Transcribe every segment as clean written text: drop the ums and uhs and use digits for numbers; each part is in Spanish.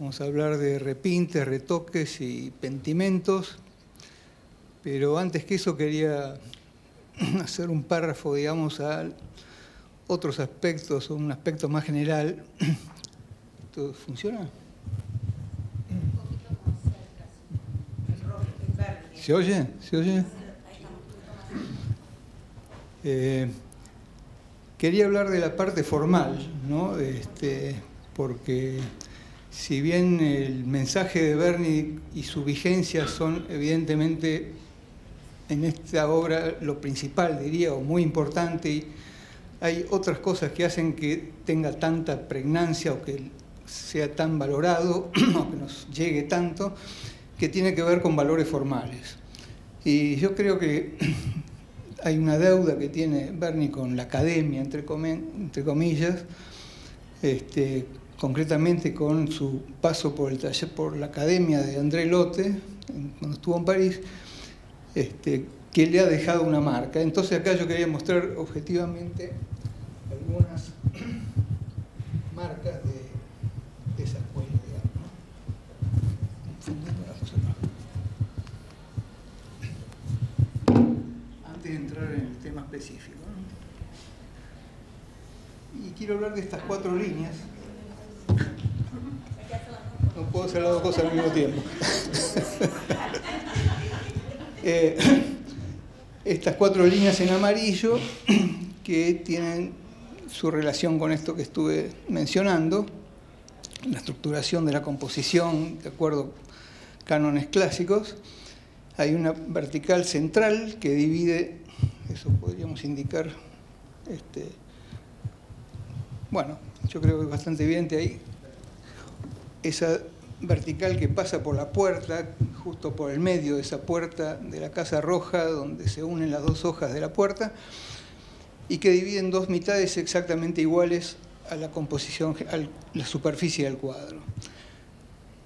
Vamos a hablar de repintes, retoques y pentimentos, pero antes que eso quería hacer un párrafo, digamos, a otros aspectos, o un aspecto más general. ¿Todo funciona? ¿Se oye? ¿Se oye? Quería hablar de la parte formal, ¿no? Porque si bien el mensaje de Berni y su vigencia son evidentemente en esta obra lo principal, diría, o muy importante, y hay otras cosas que hacen que tenga tanta pregnancia o que sea tan valorado o que nos llegue tanto, que tiene que ver con valores formales. Y yo creo que hay una deuda que tiene Berni con la academia, entre comillas, concretamente con su paso por el taller, por la academia de André Lhote, cuando estuvo en París, que le ha dejado una marca. Entonces acá yo quería mostrar objetivamente algunas marcas de esa escuela, digamos, ¿no? Antes de entrar en el tema específico, ¿no? Y quiero hablar de estas 4 líneas. No puedo hacer las dos cosas al mismo tiempo. Estas 4 líneas en amarillo que tienen su relación con esto que estuve mencionando, la estructuración de la composición de acuerdo a cánones clásicos. Hay una vertical central que divide, eso podríamos indicar, bueno, yo creo que es bastante evidente ahí, esa vertical que pasa por la puerta, justo por el medio de esa puerta de la Casa Roja, donde se unen las 2 hojas de la puerta, y que divide en 2 mitades exactamente iguales a la composición, a la superficie del cuadro.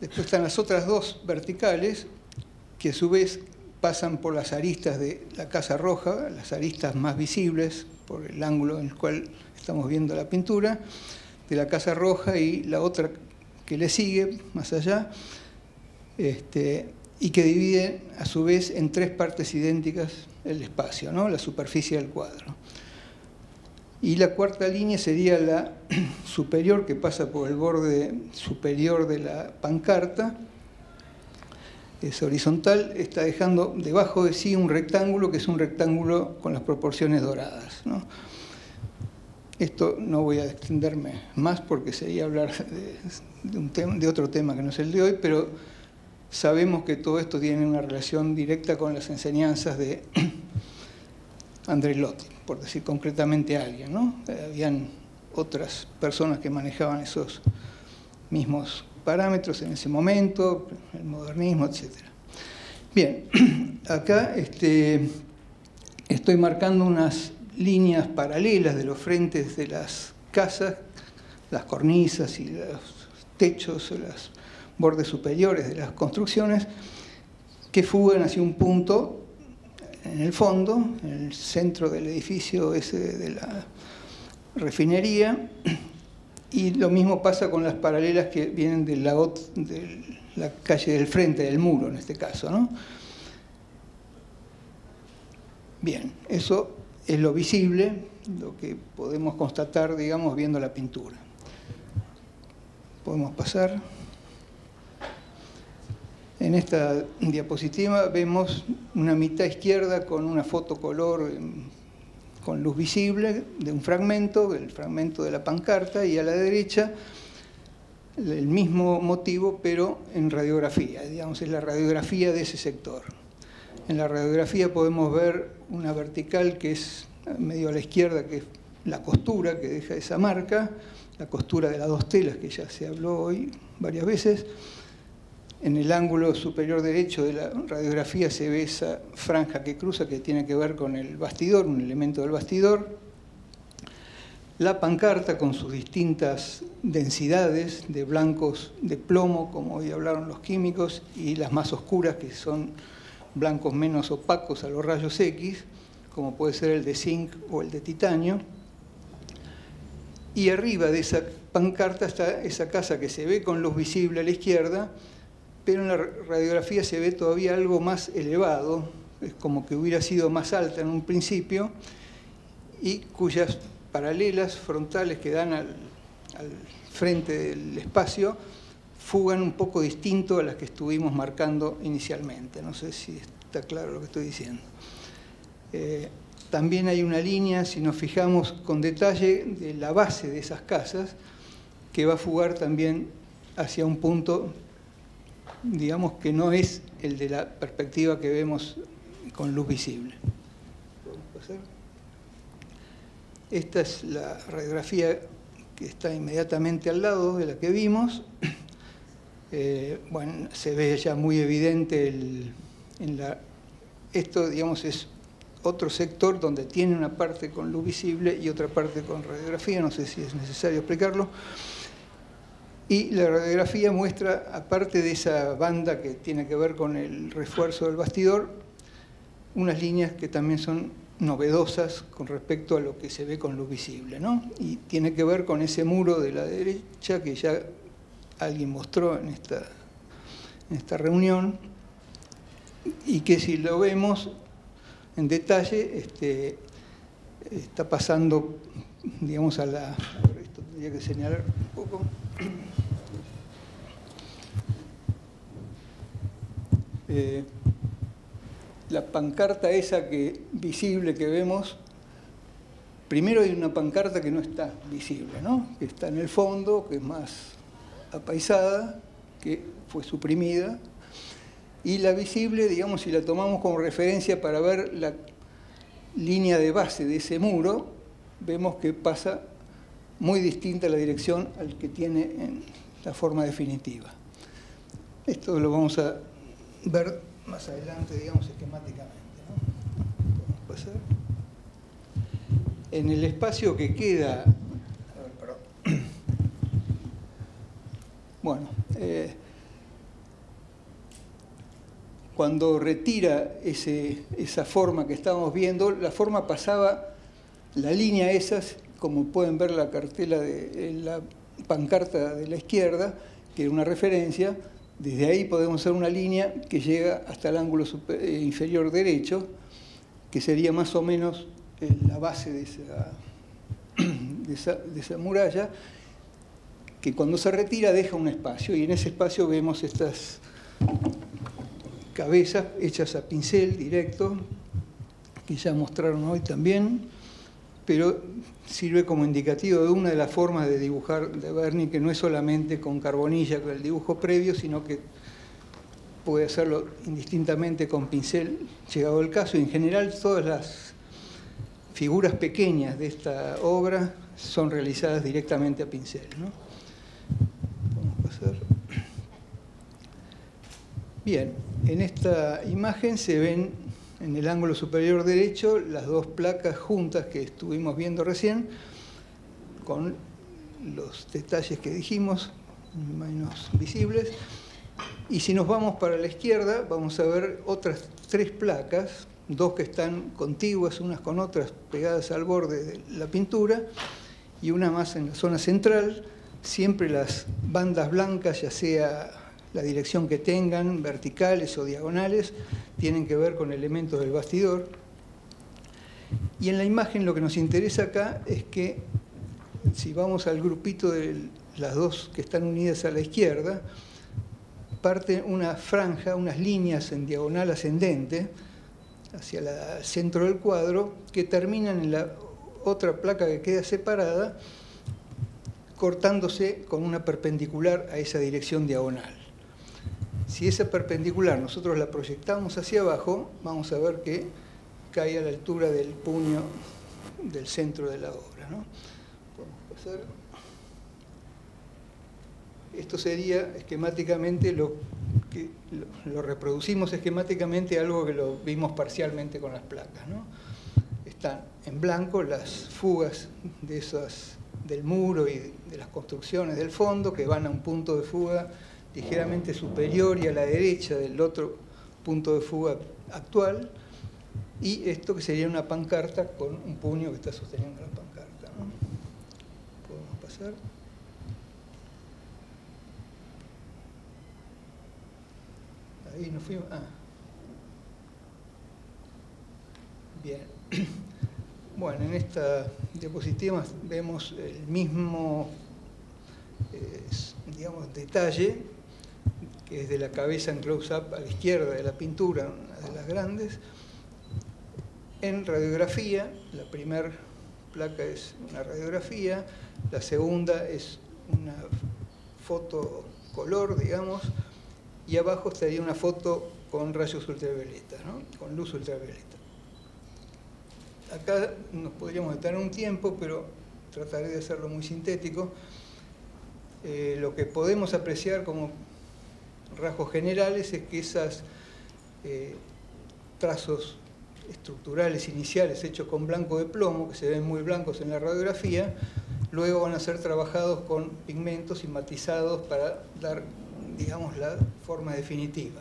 Después están las otras 2 verticales, que a su vez pasan por las aristas de la Casa Roja, las aristas más visibles, por el ángulo en el cual estamos viendo la pintura, de la Casa Roja, y la otra que le sigue, más allá, y que divide a su vez en 3 partes idénticas el espacio, ¿no? La superficie del cuadro. Y la 4ª línea sería la superior, que pasa por el borde superior de la pancarta. Es horizontal, está dejando debajo de sí un rectángulo, que es un rectángulo con las proporciones doradas, ¿no? Esto no voy a extenderme más porque sería hablar de otro tema que no es el de hoy, pero sabemos que todo esto tiene una relación directa con las enseñanzas de André Lhote, por decir concretamente a alguien, ¿no? Habían otras personas que manejaban esos mismos parámetros en ese momento, el modernismo, etc. Bien, acá estoy marcando unas líneas paralelas de los frentes de las casas, las cornisas y los techos, los bordes superiores de las construcciones, que fugan hacia un punto en el fondo, en el centro del edificio ese de la refinería, y lo mismo pasa con las paralelas que vienen de la calle del frente, del muro en este caso, ¿no? Bien, eso es lo visible, lo que podemos constatar, digamos, viendo la pintura. Podemos pasar. En esta diapositiva vemos una mitad izquierda con una fotocolor con luz visible de un fragmento, el fragmento de la pancarta, y a la derecha el mismo motivo, pero en radiografía, digamos, es la radiografía de ese sector. En la radiografía podemos ver una vertical que es medio a la izquierda, que es la costura que deja esa marca, la costura de las 2 telas que ya se habló hoy varias veces. En el ángulo superior derecho de la radiografía se ve esa franja que cruza, que tiene que ver con el bastidor, un elemento del bastidor. La pancarta con sus distintas densidades de blancos de plomo, como hoy hablaron los químicos, y las más oscuras, que son blancos menos opacos a los rayos X, como puede ser el de zinc o el de titanio. Y arriba de esa pancarta está esa casa que se ve con luz visible a la izquierda, pero en la radiografía se ve todavía algo más elevado, es como que hubiera sido más alta en un principio, y cuyas paralelas frontales que dan al frente del espacio fugan un poco distinto a las que estuvimos marcando inicialmente. No sé si está claro lo que estoy diciendo. También hay una línea, si nos fijamos con detalle, de la base de esas casas, que va a fugar también hacia un punto, digamos, que no es el de la perspectiva que vemos con luz visible. ¿Podemos pasar? Esta es la radiografía que está inmediatamente al lado de la que vimos. Bueno, se ve ya muy evidente esto, digamos, es otro sector donde tiene una parte con luz visible y otra parte con radiografía, no sé si es necesario explicarlo. Y la radiografía muestra, aparte de esa banda que tiene que ver con el refuerzo del bastidor, unas líneas que también son novedosas con respecto a lo que se ve con luz visible, ¿no? Y tiene que ver con ese muro de la derecha que ya alguien mostró en esta reunión, y que si lo vemos en detalle, está pasando, digamos, a la... Esto tendría que señalar un poco. La pancarta esa visible que vemos, primero hay una pancarta que no está visible, ¿no? Que está en el fondo, que es más apaisada, que fue suprimida. Y la visible, digamos, si la tomamos como referencia para ver la línea de base de ese muro, vemos que pasa muy distinta la dirección al que tiene en la forma definitiva. Esto lo vamos a ver más adelante, digamos, esquemáticamente, ¿no? ¿Podemos pasar? En el espacio que queda... A ver, perdón. Bueno, cuando retira esa forma que estábamos viendo, la forma pasaba, la línea esas, como pueden ver la cartela de la pancarta de la izquierda, que era una referencia, desde ahí podemos hacer una línea que llega hasta el ángulo inferior derecho, que sería más o menos la base de esa muralla, que cuando se retira deja un espacio, y en ese espacio vemos estas cabezas hechas a pincel directo, que ya mostraron hoy también, pero sirve como indicativo de una de las formas de dibujar de Berni, que no es solamente con carbonilla, con el dibujo previo, sino que puede hacerlo indistintamente con pincel, llegado el caso. Y en general todas las figuras pequeñas de esta obra son realizadas directamente a pincel, ¿no? Vamos a pasar. Bien, en esta imagen se ven en el ángulo superior derecho las dos placas juntas que estuvimos viendo recién, con los detalles que dijimos, menos visibles. Y si nos vamos para la izquierda, vamos a ver otras tres placas, dos que están contiguas unas con otras, pegadas al borde de la pintura, y una más en la zona central. Siempre las bandas blancas, ya sea la dirección que tengan, verticales o diagonales, tienen que ver con elementos del bastidor. Y en la imagen lo que nos interesa acá es que, si vamos al grupito de las dos que están unidas a la izquierda, parte una franja, unas líneas en diagonal ascendente hacia el centro del cuadro, que terminan en la otra placa que queda separada, cortándose con una perpendicular a esa dirección diagonal. Si esa perpendicular nosotros la proyectamos hacia abajo, vamos a ver que cae a la altura del puño del centro de la obra, ¿no? Podemos pasar. Esto sería esquemáticamente lo reproducimos esquemáticamente, algo que lo vimos parcialmente con las placas, ¿no? Están en blanco las fugas del muro y de las construcciones del fondo, que van a un punto de fuga ligeramente superior y a la derecha del otro punto de fuga actual, y esto que sería una pancarta con un puño que está sosteniendo la pancarta, ¿no? Podemos pasar. Ahí nos fuimos. Ah. Bien. Bueno, en esta diapositiva vemos el mismo, digamos, detalle, que es de la cabeza en close-up a la izquierda de la pintura, una de las grandes. En radiografía, la primera placa es una radiografía, la segunda es una foto color, digamos, y abajo estaría una foto con rayos ultravioleta, ¿no? Con luz ultravioleta. Acá nos podríamos detener un tiempo, pero trataré de hacerlo muy sintético. Lo que podemos apreciar como rasgos generales es que esos trazos estructurales iniciales hechos con blanco de plomo, que se ven muy blancos en la radiografía, luego van a ser trabajados con pigmentos y matizados para dar, digamos, la forma definitiva.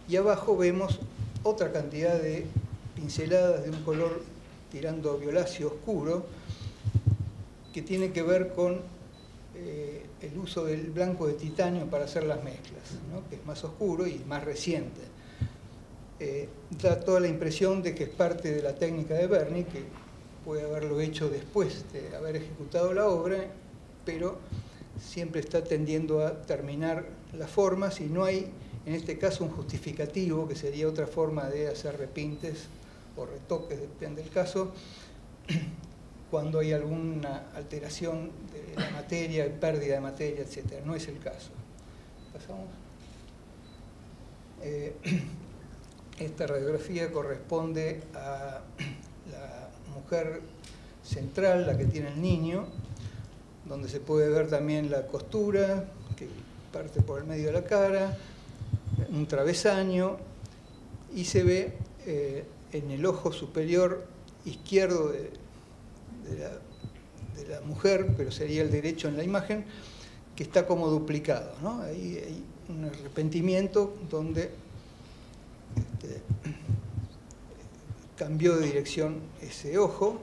Y abajo vemos otra cantidad de pinceladas de un color tirando a violáceo oscuro, que tiene que ver con el uso del blanco de titanio para hacer las mezclas, ¿no? Que es más oscuro y más reciente. Da toda la impresión de que es parte de la técnica de Berni, que puede haberlo hecho después de haber ejecutado la obra, pero siempre está tendiendo a terminar las formas y no hay, en este caso, un justificativo, que sería otra forma de hacer repintes o retoques, depende del caso, cuando hay alguna alteración de la materia, pérdida de materia, etc. No es el caso. ¿Pasamos? Esta radiografía corresponde a la mujer central, la que tiene el niño, donde se puede ver también la costura, que parte por el medio de la cara, un travesaño, y se ve en el ojo superior izquierdo de la mujer, pero sería el derecho en la imagen, que está como duplicado, ¿no? Ahí hay un arrepentimiento donde cambió de dirección ese ojo.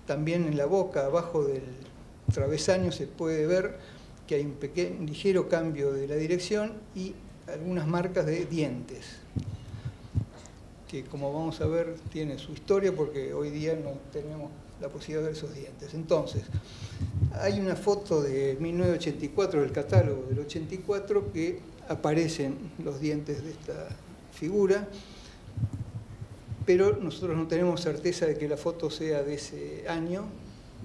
También en la boca, abajo del travesaño, se puede ver que hay un ligero cambio de la dirección y algunas marcas de dientes, que, como vamos a ver, tiene su historia porque hoy día no tenemos la posibilidad de ver esos dientes. Entonces, hay una foto de 1984, del catálogo del 84, que aparecen los dientes de esta figura, pero nosotros no tenemos certeza de que la foto sea de ese año,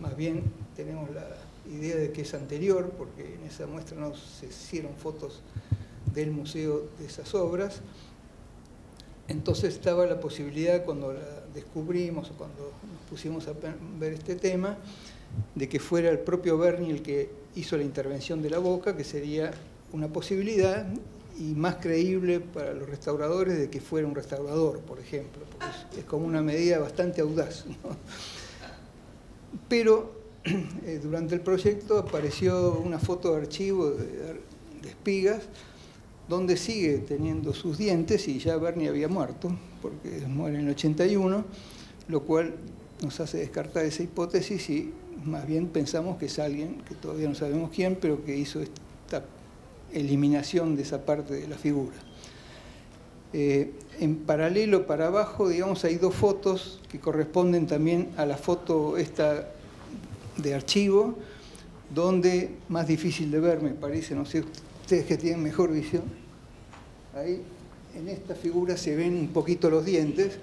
más bien tenemos la idea de que es anterior, porque en esa muestra no se hicieron fotos del museo de esas obras. Entonces estaba la posibilidad, cuando la descubrimos o cuando nos pusimos a ver este tema, de que fuera el propio Berni el que hizo la intervención de la boca, que sería una posibilidad y más creíble para los restauradores de que fuera un restaurador, por ejemplo, porque es como una medida bastante audaz, ¿no? Pero durante el proyecto apareció una foto de archivo de Espigas, donde sigue teniendo sus dientes y ya Berni había muerto, porque muere en el 81, lo cual nos hace descartar esa hipótesis y más bien pensamos que es alguien, que todavía no sabemos quién, pero que hizo esta eliminación de esa parte de la figura. En paralelo para abajo, digamos, hay dos fotos que corresponden también a la foto esta de archivo, donde, más difícil de ver, me parece, no sé, ustedes que tienen mejor visión, ahí en esta figura se ven un poquito los dientes,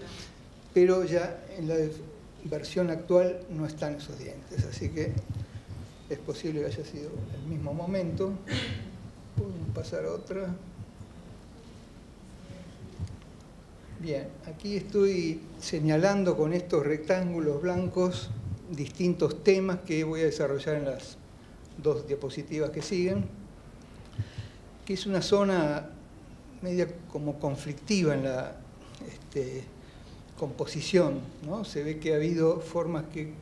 pero ya en la versión actual no están esos dientes, así que es posible que haya sido el mismo momento. Podemos pasar a otra. Bien, aquí estoy señalando con estos rectángulos blancos distintos temas que voy a desarrollar en las dos diapositivas que siguen, que es una zona media como conflictiva en la composición, ¿no? Se ve que ha habido formas que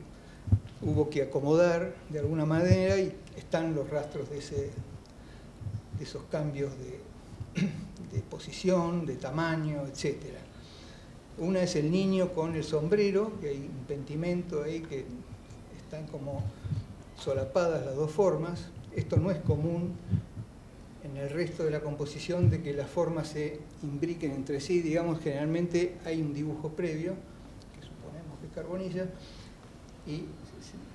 hubo que acomodar de alguna manera y están los rastros de esos cambios de posición, de tamaño, etc. Una es el niño con el sombrero, que hay un pentimento ahí que están como solapadas las dos formas. Esto no es común en el resto de la composición de que las formas se imbriquen entre sí. Digamos, generalmente hay un dibujo previo, que suponemos que es carbonilla, y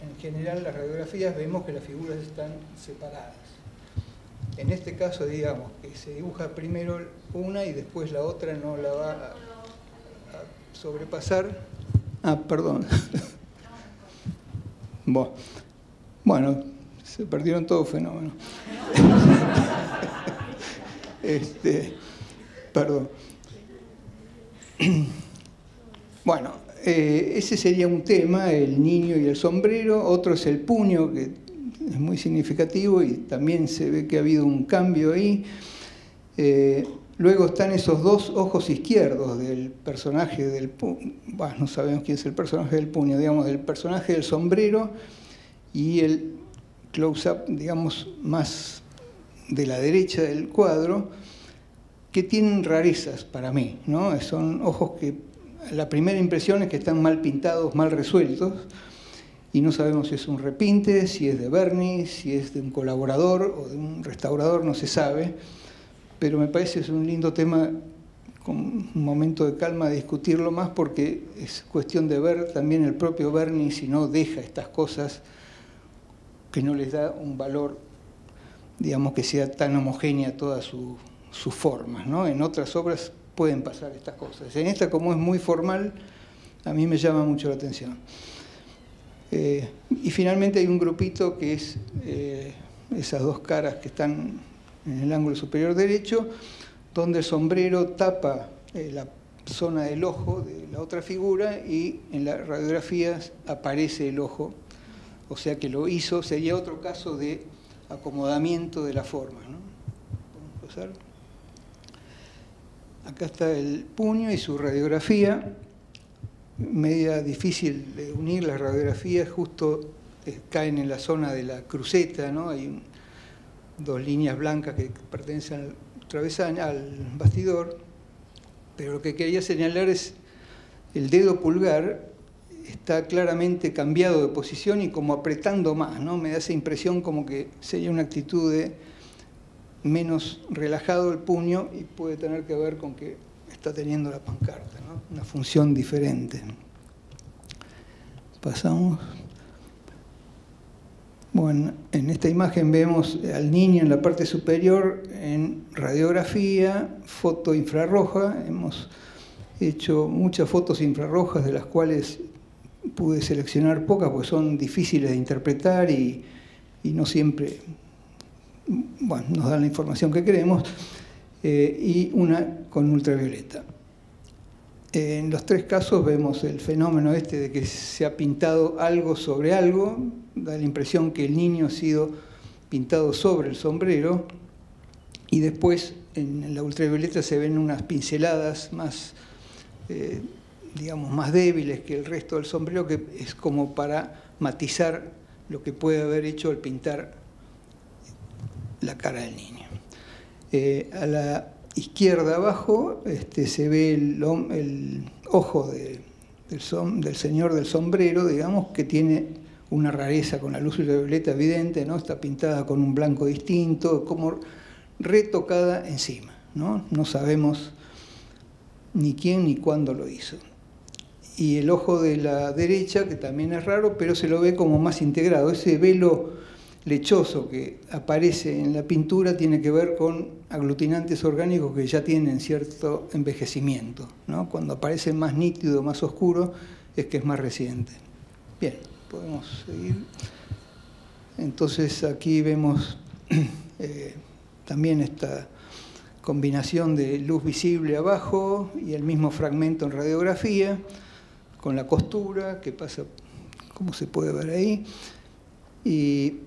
en general las radiografías vemos que las figuras están separadas. En este caso, digamos, que se dibuja primero una y después la otra no la va a sobrepasar. Ah, perdón. Bueno, se perdieron todos fenómenos. Perdón. Bueno, ese sería un tema, el niño y el sombrero. Otro es el puño, que es muy significativo y también se ve que ha habido un cambio ahí. Luego están esos dos ojos izquierdos del personaje del puño. Bueno, no sabemos quién es el personaje del puño, digamos, del personaje del sombrero, y el close-up, digamos, más de la derecha del cuadro, que tienen rarezas para mí, ¿no? Son ojos que la primera impresión es que están mal pintados, mal resueltos, y no sabemos si es un repinte, si es de Berni, si es de un colaborador o de un restaurador, no se sabe, pero me parece que es un lindo tema, con un momento de calma, de discutirlo más, porque es cuestión de ver también el propio Berni si no deja estas cosas que no les da un valor, digamos, que sea tan homogénea todas sus formas, ¿no? En otras obras pueden pasar estas cosas. En esta, como es muy formal, a mí me llama mucho la atención. Y finalmente hay un grupito que es esas dos caras que están en el ángulo superior derecho, donde el sombrero tapa la zona del ojo de la otra figura y en las radiografías aparece el ojo, o sea que lo hizo, sería otro caso de acomodamiento de la forma, ¿no? ¿Podemos pasar? Acá está el puño y su radiografía, media difícil de unir las radiografías, justo caen en la zona de la cruceta, ¿no? Hay dos líneas blancas que pertenecen al bastidor, pero lo que quería señalar es el dedo pulgar está claramente cambiado de posición y como apretando más, ¿no? Me da esa impresión como que sería una actitud de menos relajado el puño y puede tener que ver con que está teniendo la pancarta, ¿no? Una función diferente. Pasamos. Bueno, en esta imagen vemos al niño en la parte superior en radiografía, foto infrarroja. Hemos hecho muchas fotos infrarrojas, de las cuales pude seleccionar pocas porque son difíciles de interpretar y no siempre, bueno, nos dan la información que queremos, y una con ultravioleta. En los tres casos vemos el fenómeno este de que se ha pintado algo sobre algo, da la impresión que el niño ha sido pintado sobre el sombrero, y después en la ultravioleta se ven unas pinceladas más, digamos, más débiles que el resto del sombrero, que es como para matizar lo que puede haber hecho al pintar la cara del niño. A la izquierda abajo se ve el ojo del señor del sombrero, digamos, que tiene una rareza con la luz ultravioleta evidente, ¿no? Está pintada con un blanco distinto, como retocada encima, ¿no? No sabemos ni quién ni cuándo lo hizo. Y el ojo de la derecha, que también es raro, pero se lo ve como más integrado. Ese velo lechoso que aparece en la pintura tiene que ver con aglutinantes orgánicos que ya tienen cierto envejecimiento, ¿no? Cuando aparece más nítido, más oscuro, es que es más reciente. Bien, podemos seguir. Entonces aquí vemos también esta combinación de luz visible abajo y el mismo fragmento en radiografía, con la costura que pasa, como se puede ver ahí, y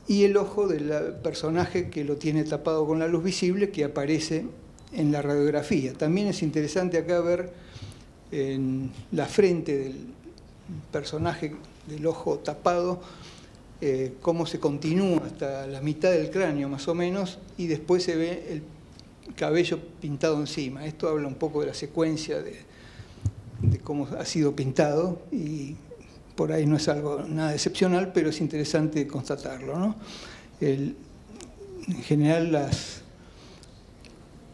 el ojo del personaje que lo tiene tapado con la luz visible, que aparece en la radiografía. También es interesante acá ver en la frente del personaje del ojo tapado cómo se continúa hasta la mitad del cráneo más o menos, y después se ve el cabello pintado encima. Esto habla un poco de la secuencia de cómo ha sido pintado, y por ahí no es algo nada excepcional, pero es interesante constatarlo, ¿no? en general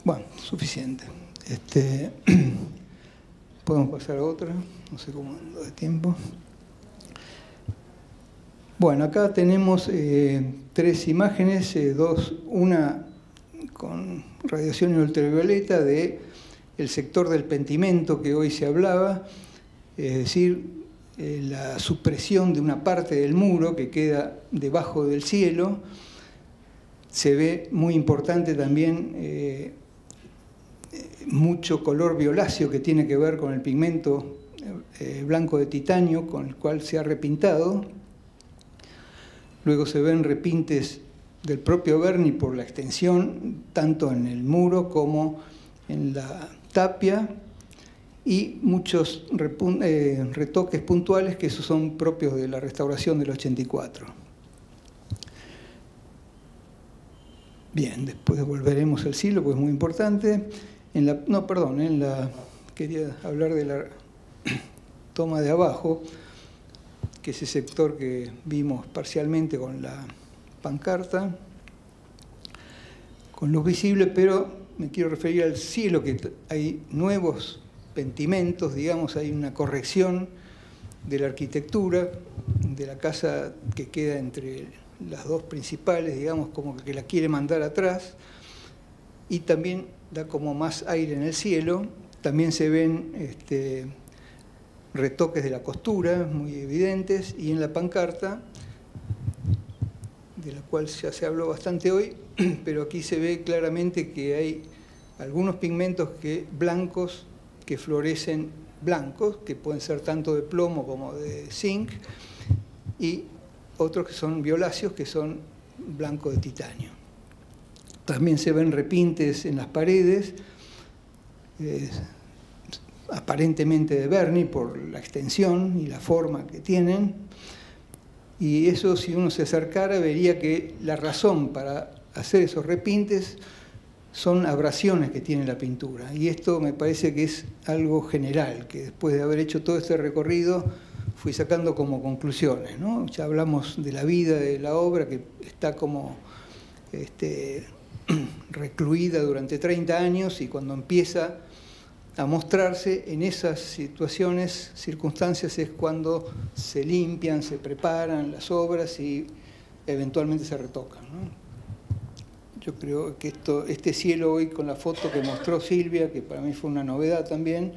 bueno, suficiente. Podemos pasar a otra, no sé cómo ando de tiempo. Bueno, acá tenemos 3 imágenes, una con radiación ultravioleta del sector del pentimento que hoy se hablaba, es decir, la supresión de una parte del muro que queda debajo del cielo. Se ve muy importante también mucho color violáceo que tiene que ver con el pigmento blanco de titanio con el cual se ha repintado. Luego se ven repintes del propio Berni por la extensión, tanto en el muro como en la tapia, y muchos retoques puntuales que esos son propios de la restauración del 84. Bien, después volveremos al cielo, pues es muy importante. Quería hablar de la toma de abajo, que es ese sector que vimos parcialmente con la pancarta, con luz visible, pero me quiero referir al cielo, que hay nuevos pentimentos, digamos, hay una corrección de la arquitectura de la casa que queda entre las dos principales, digamos, como que la quiere mandar atrás, y también da como más aire en el cielo. También se ven retoques de la costura muy evidentes, y en la pancarta, de la cual ya se habló bastante hoy, pero aquí se ve claramente que hay algunos pigmentos blancos que florecen blancos, que pueden ser tanto de plomo como de zinc, y otros que son violáceos, que son blancos de titanio. También se ven repintes en las paredes, aparentemente de Berni por la extensión y la forma que tienen, y eso, si uno se acercara, vería que la razón para hacer esos repintes son abrasiones que tiene la pintura, y esto me parece que es algo general, que después de haber hecho todo este recorrido fui sacando como conclusiones, ¿no? Ya hablamos de la vida de la obra, que está como recluida durante 30 años, y cuando empieza a mostrarse en esas circunstancias es cuando se limpian, se preparan las obras y eventualmente se retocan, ¿no? Yo creo que este cielo hoy, con la foto que mostró Silvia, que para mí fue una novedad también,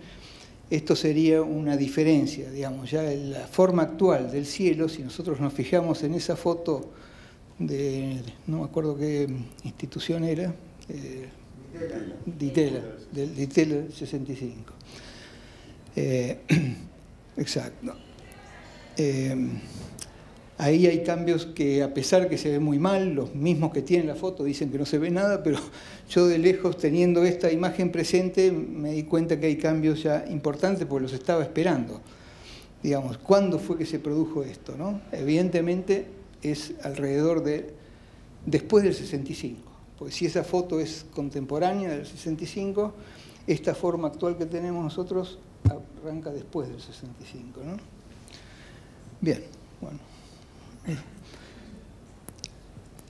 esto sería una diferencia, digamos, ya en la forma actual del cielo. Si nosotros nos fijamos en esa foto no me acuerdo qué institución era, del Ditela 65. Exacto. Ahí hay cambios que, a pesar que se ve muy mal, los mismos que tienen la foto dicen que no se ve nada, pero yo de lejos, teniendo esta imagen presente, me di cuenta que hay cambios ya importantes porque los estaba esperando. Digamos, ¿cuándo fue que se produjo esto, no? Evidentemente es alrededor después del 65, porque si esa foto es contemporánea del 65, esta forma actual que tenemos nosotros arranca después del 65, ¿no? Bien, bueno.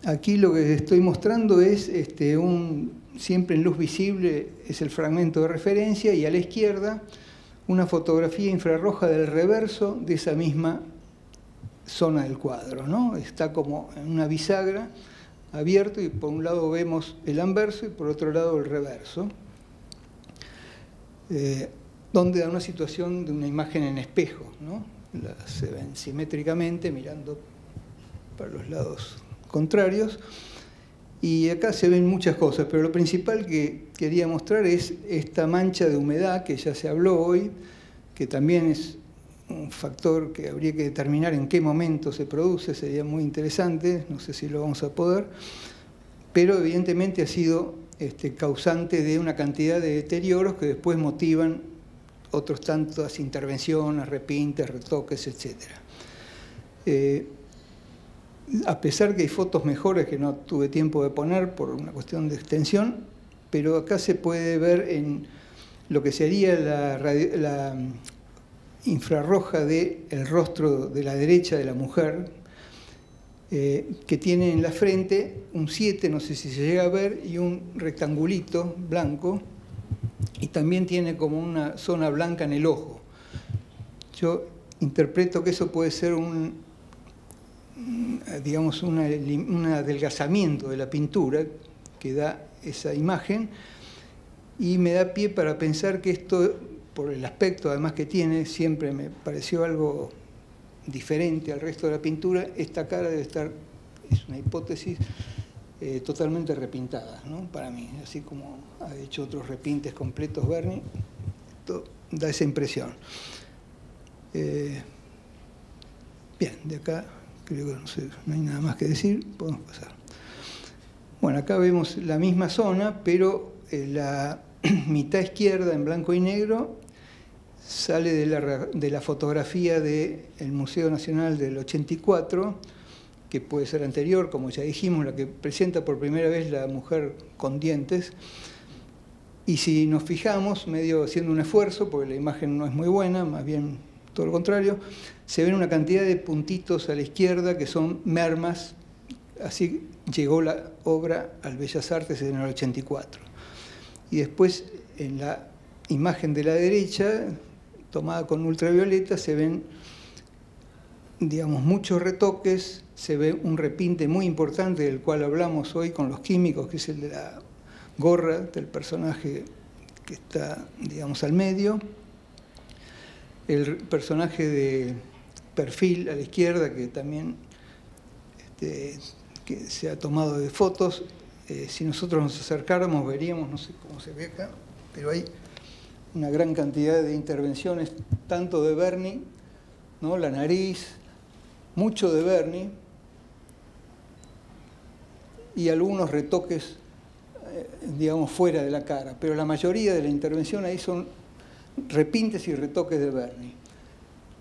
Aquí lo que estoy mostrando es siempre en luz visible, es el fragmento de referencia, y a la izquierda una fotografía infrarroja del reverso de esa misma zona del cuadro, ¿no? Está como en una bisagra abierto, y por un lado vemos el anverso y por otro lado el reverso, donde da una situación de una imagen en espejo, ¿no? Se ven simétricamente mirando para los lados contrarios, y acá se ven muchas cosas, pero lo principal que quería mostrar es esta mancha de humedad que ya se habló hoy, que también es un factor que habría que determinar en qué momento se produce, sería muy interesante, no sé si lo vamos a poder, pero evidentemente ha sido causante de una cantidad de deterioros que después motivan otros tantas intervenciones, repintes, retoques, etc. A pesar que hay fotos mejores que no tuve tiempo de poner por una cuestión de extensión, pero acá se puede ver en lo que sería la infrarroja del rostro de la derecha de la mujer, que tiene en la frente un 7, no sé si se llega a ver, y un rectangulito blanco, y también tiene como una zona blanca en el ojo. Yo interpreto que eso puede ser digamos, un adelgazamiento de la pintura que da esa imagen, y me da pie para pensar que esto, por el aspecto además que tiene, siempre me pareció algo diferente al resto de la pintura. Esta cara debe estar, es una hipótesis, totalmente repintada, ¿no? Para mí, así como ha hecho otros repintes completos Berni, esto da esa impresión. Bien, de acá creo que no hay nada más que decir, podemos pasar. Bueno, acá vemos la misma zona, pero la mitad izquierda en blanco y negro sale de la fotografía del Museo Nacional del 84, que puede ser anterior, como ya dijimos, la que presenta por primera vez la mujer con dientes. Y si nos fijamos, medio haciendo un esfuerzo, porque la imagen no es muy buena, más bien todo lo contrario, se ven una cantidad de puntitos a la izquierda que son mermas. Así llegó la obra al Bellas Artes en el 84. Y después, en la imagen de la derecha, tomada con ultravioleta, se ven, digamos, muchos retoques, se ve un repinte muy importante del cual hablamos hoy con los químicos, que es el de la gorra del personaje que está, digamos, al medio. El personaje de perfil a la izquierda, que también que se ha tomado de fotos. Si nosotros nos acercáramos, veríamos, no sé cómo se ve acá, pero hay una gran cantidad de intervenciones, tanto de Berni, ¿no? La nariz, mucho de Berni, y algunos retoques, digamos, fuera de la cara, pero la mayoría de la intervención ahí son repintes y retoques de Berni.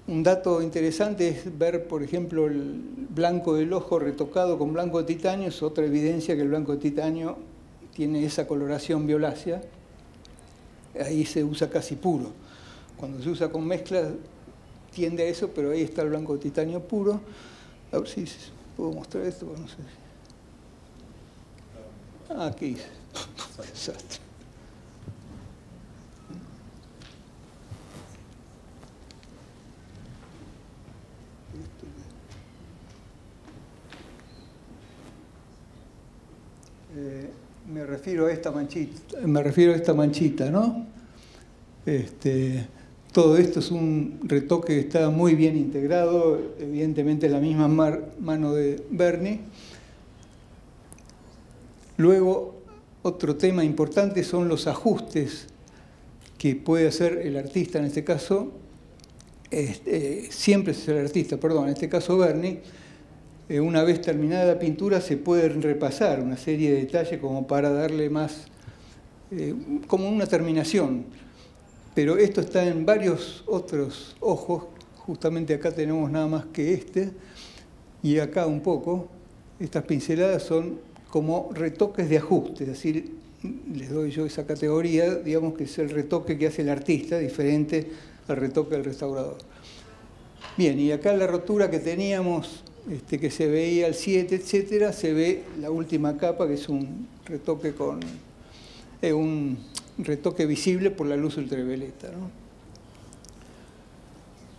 Un dato interesante es ver, por ejemplo, el blanco del ojo retocado con blanco de titanio. Es otra evidencia que el blanco de titanio tiene esa coloración violácea. Ahí se usa casi puro. Cuando se usa con mezcla tiende a eso, pero ahí está el blanco de titanio puro. A ver si puedo mostrar esto, no sé. Ah, aquí hice. Desastre. Me refiero a esta manchita, ¿no? Todo esto es un retoque que está muy bien integrado, evidentemente la misma mano de Berni. Luego, otro tema importante son los ajustes que puede hacer el artista, en este caso, siempre es el artista, perdón, en este caso Berni. Una vez terminada la pintura se puede repasar una serie de detalles como para darle más, como una terminación. Pero esto está en varios otros ojos, justamente acá tenemos nada más que este, y acá un poco. Estas pinceladas son como retoques de ajuste, es decir, les doy yo esa categoría, digamos que es el retoque que hace el artista, diferente al retoque del restaurador. Bien, y acá la rotura que teníamos, que se veía el 7, etcétera, se ve la última capa, que es un retoque un retoque visible por la luz ultravioleta, ¿no?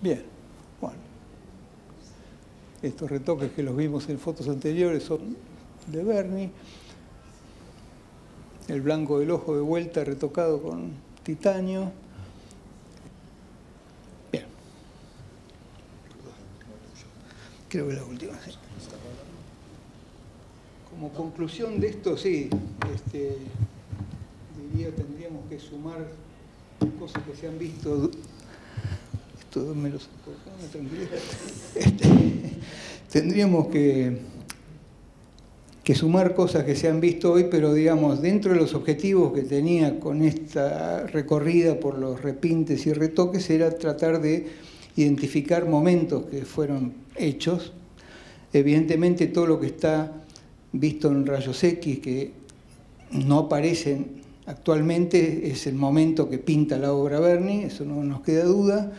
Bien, bueno. Estos retoques que los vimos en fotos anteriores son de Berni. El blanco del ojo de vuelta retocado con titanio. Bien. Creo que la última, sí. Como conclusión de esto, sí, diría tendríamos que sumar cosas que se han visto. Esto me lo saco, me tranquiliza. Tendríamos que sumar cosas que se han visto hoy, pero digamos, dentro de los objetivos que tenía con esta recorrida por los repintes y retoques, era tratar de identificar momentos que fueron hechos. Evidentemente todo lo que está visto en rayos X, que no aparecen actualmente, es el momento que pinta la obra Berni, eso no nos queda duda.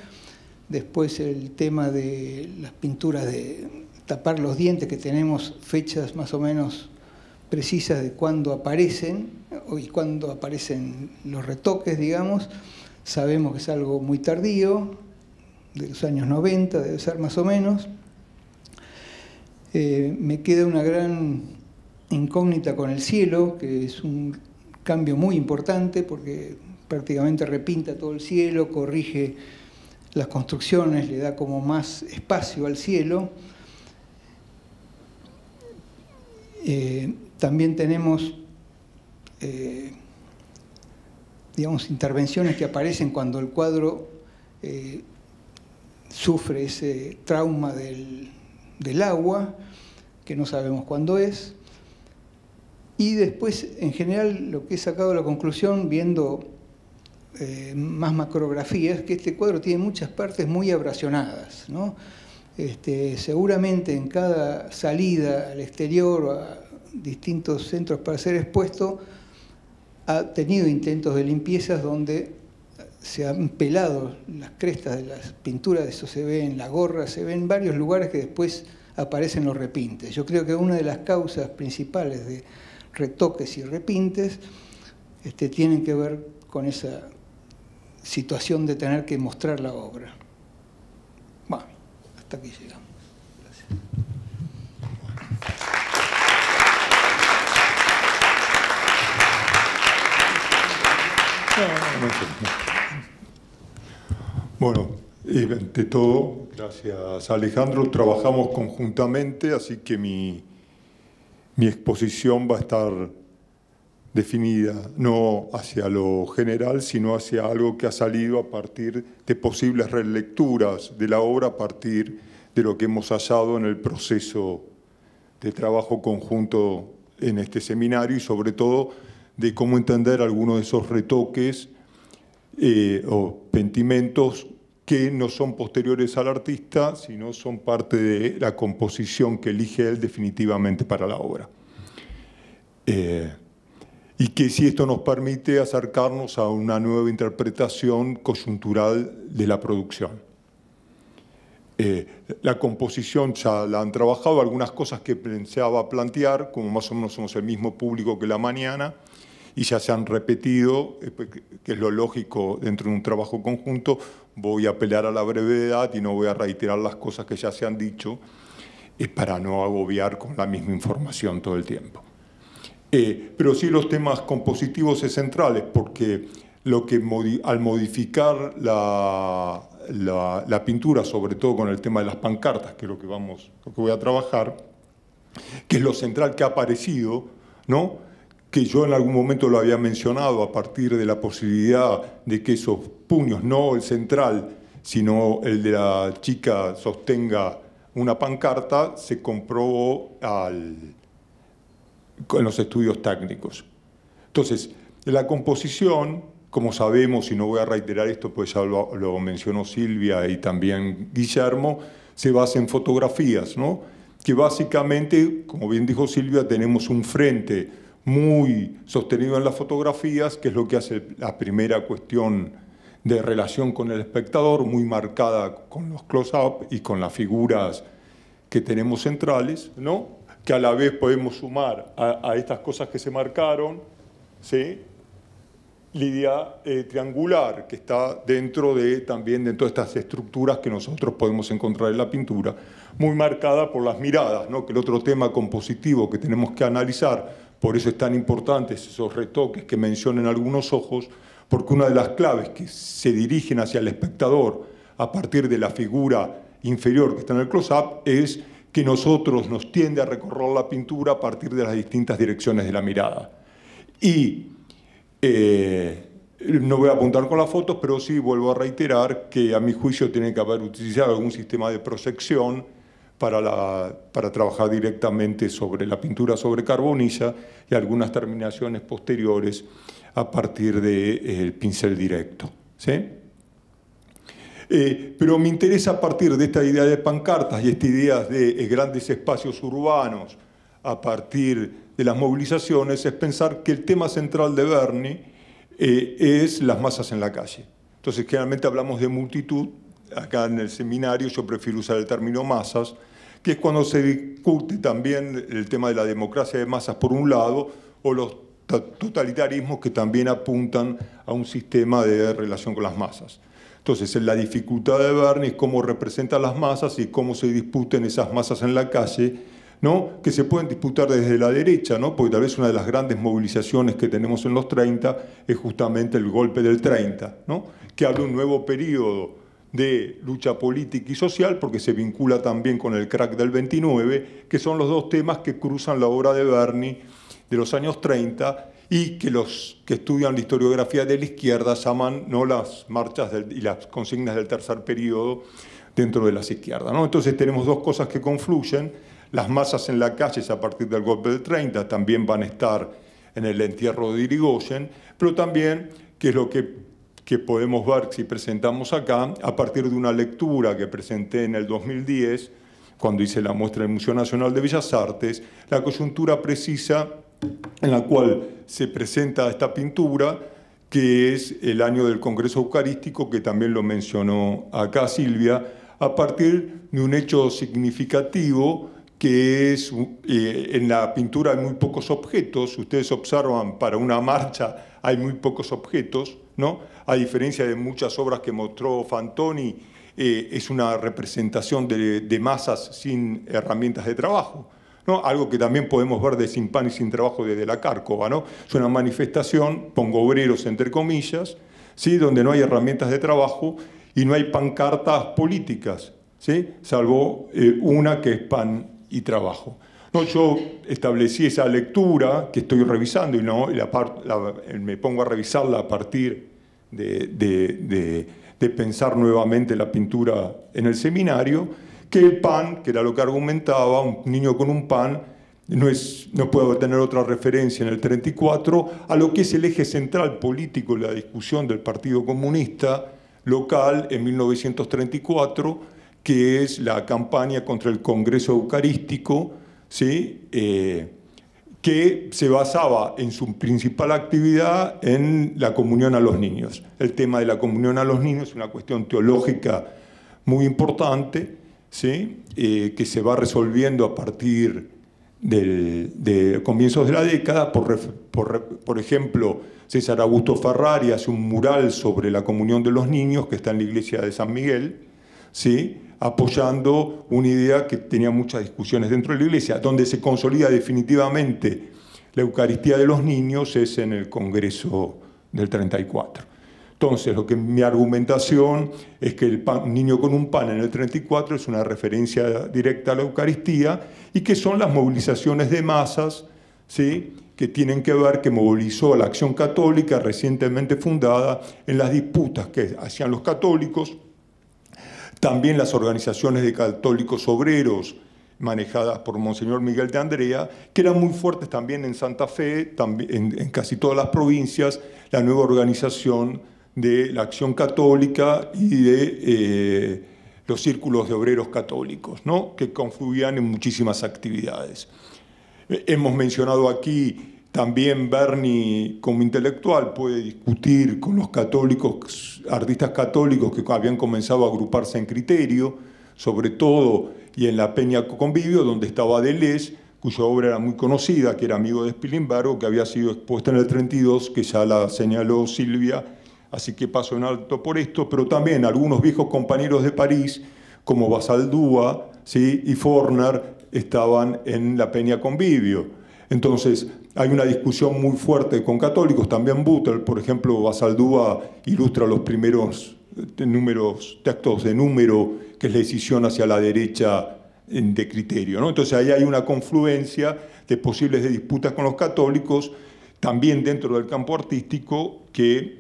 Después el tema de las pinturas de tapar los dientes, que tenemos fechas más o menos precisas de cuándo aparecen y cuándo aparecen los retoques, digamos. Sabemos que es algo muy tardío, de los años 90, debe ser más o menos. Me queda una gran incógnita con el cielo, que es un cambio muy importante porque prácticamente repinta todo el cielo, corrige las construcciones, le da como más espacio al cielo. También tenemos, digamos, intervenciones que aparecen cuando el cuadro sufre ese trauma del agua, que no sabemos cuándo es. Y después, en general, lo que he sacado a la conclusión, viendo más macrografías, que este cuadro tiene muchas partes muy abrasionadas, ¿no? Seguramente en cada salida al exterior o a distintos centros para ser expuesto, ha tenido intentos de limpiezas donde se han pelado las crestas de las pinturas, eso se ve en la gorra, se ve en varios lugares que después aparecen los repintes. Yo creo que una de las causas principales de retoques y repintes tienen que ver con esa situación de tener que mostrar la obra. Bueno, hasta aquí llegamos. Gracias. Bueno, ante todo, gracias Alejandro, trabajamos conjuntamente, así que mi exposición va a estar definida no hacia lo general, sino hacia algo que ha salido a partir de posibles relecturas de la obra, a partir de lo que hemos hallado en el proceso de trabajo conjunto en este seminario y sobre todo de cómo entender algunos de esos retoques o pentimentos que no son posteriores al artista, sino son parte de la composición que elige él definitivamente para la obra. Y que si esto nos permite acercarnos a una nueva interpretación coyuntural de la producción. La composición ya la han trabajado, algunas cosas que pensaba plantear, como más o menos somos el mismo público que la mañana, y ya se han repetido, que es lo lógico dentro de un trabajo conjunto. Voy a apelar a la brevedad y no voy a reiterar las cosas que ya se han dicho, para no agobiar con la misma información todo el tiempo. Pero sí los temas compositivos es centrales, porque lo que al modificar la pintura, sobre todo con el tema de las pancartas, que es lo que voy a trabajar, que es lo central que ha aparecido, ¿no? Que yo en algún momento lo había mencionado a partir de la posibilidad de que esos puños, no el central, sino el de la chica sostenga una pancarta, se comprobó en los estudios técnicos. Entonces, la composición, como sabemos, y no voy a reiterar esto, pues ya lo mencionó Silvia y también Guillermo, se basa en fotografías, ¿no? Que básicamente, como bien dijo Silvia, tenemos un frente muy sostenido en las fotografías, que es lo que hace la primera cuestión de relación con el espectador, muy marcada con los close-up y con las figuras que tenemos centrales, ¿no? Que a la vez podemos sumar a estas cosas que se marcaron, ¿sí? La idea triangular, que está también dentro de estas estructuras que nosotros podemos encontrar en la pintura, muy marcada por las miradas, ¿no? Que el otro tema compositivo que tenemos que analizar, por eso es tan importantes esos retoques que mencionan algunos ojos, porque una de las claves que se dirigen hacia el espectador a partir de la figura inferior que está en el close-up es que nosotros nos tiende a recorrer la pintura a partir de las distintas direcciones de la mirada. Y no voy a apuntar con las fotos, pero sí vuelvo a reiterar que a mi juicio tiene que haber utilizado algún sistema de proyección para trabajar directamente sobre la pintura sobre carbonilla y algunas terminaciones posteriores a partir del pincel directo, ¿sí? Pero me interesa a partir de esta idea de pancartas y esta idea de grandes espacios urbanos a partir de las movilizaciones, es pensar que el tema central de Berni es las masas en la calle. Entonces, generalmente hablamos de multitud. Acá en el seminario yo prefiero usar el término masas, que es cuando se discute también el tema de la democracia de masas por un lado, o los totalitarismos que también apuntan a un sistema de relación con las masas. Entonces, la dificultad de Berni es cómo representa las masas y cómo se disputan esas masas en la calle, ¿no? Que se pueden disputar desde la derecha, ¿no? Porque tal vez una de las grandes movilizaciones que tenemos en los 30 es justamente el golpe del 30, ¿no? Que abre un nuevo periodo de lucha política y social, porque se vincula también con el crack del 29, que son los dos temas que cruzan la obra de Berni de los años 30 y que los que estudian la historiografía de la izquierda llaman, ¿no?, las marchas y las consignas del tercer periodo dentro de las izquierdas, ¿no? Entonces tenemos dos cosas que confluyen. Las masas en la calle a partir del golpe del 30 también van a estar en el entierro de Irigoyen, pero también, que es lo que podemos ver si presentamos acá, a partir de una lectura que presenté en el 2010, cuando hice la muestra del Museo Nacional de Bellas Artes, la coyuntura precisa en la cual se presenta esta pintura, que es el año del Congreso Eucarístico, que también lo mencionó acá Silvia, a partir de un hecho significativo que es, en la pintura hay muy pocos objetos. Ustedes observan, para una marcha hay muy pocos objetos, ¿no? A diferencia de muchas obras que mostró Fantoni, es una representación de masas sin herramientas de trabajo, ¿no? Algo que también podemos ver de Sin pan y sin trabajo desde la Cárcova, ¿no? Es una manifestación, pongo obreros entre comillas, ¿sí?, donde no hay herramientas de trabajo y no hay pancartas políticas, ¿sí?, salvo una que es pan y trabajo. No, yo establecí esa lectura que estoy revisando y me pongo a revisarla a partir de pensar nuevamente la pintura en el seminario, que el pan, que era lo que argumentaba, un niño con un pan, no puede tener otra referencia en el 34 a lo que es el eje central político de la discusión del Partido Comunista local en 1934, que es la campaña contra el Congreso Eucarístico, ¿sí?, que se basaba en su principal actividad en la comunión a los niños. El tema de la comunión a los niños es una cuestión teológica muy importante, ¿sí?, que se va resolviendo a partir de comienzos de la década. Por ejemplo, César Augusto Ferrari hace un mural sobre la comunión de los niños que está en la iglesia de San Miguel, ¿sí?, apoyando una idea que tenía muchas discusiones dentro de la iglesia. Donde se consolida definitivamente la Eucaristía de los niños es en el Congreso del 34. Entonces, mi argumentación es que un niño con un pan en el 34 es una referencia directa a la Eucaristía y que son las movilizaciones de masas, ¿sí?, que tienen que ver, que movilizó a la Acción Católica recientemente fundada en las disputas que hacían los católicos. También las organizaciones de católicos obreros manejadas por Monseñor Miguel de Andrea, que eran muy fuertes también en Santa Fe, también en casi todas las provincias, la nueva organización de la Acción Católica y de los círculos de obreros católicos, ¿no?, que confluían en muchísimas actividades. Hemos mencionado aquí también Berni como intelectual puede discutir con los católicos, artistas católicos que habían comenzado a agruparse en Criterio, sobre todo, y en la Peña Convivio, donde estaba Deleuze, cuya obra era muy conocida, que era amigo de Spilimbergo, que había sido expuesta en el 32, que ya la señaló Silvia, así que paso en alto por esto, pero también algunos viejos compañeros de París, como Basaldúa, ¿sí?, y Forner, estaban en la Peña Convivio. Entonces, hay una discusión muy fuerte con católicos, también Butler, por ejemplo, Basaldúa ilustra los primeros textos de número, que es la decisión hacia la derecha de Criterio, ¿no? Entonces, ahí hay una confluencia de posibles disputas con los católicos, también dentro del campo artístico, que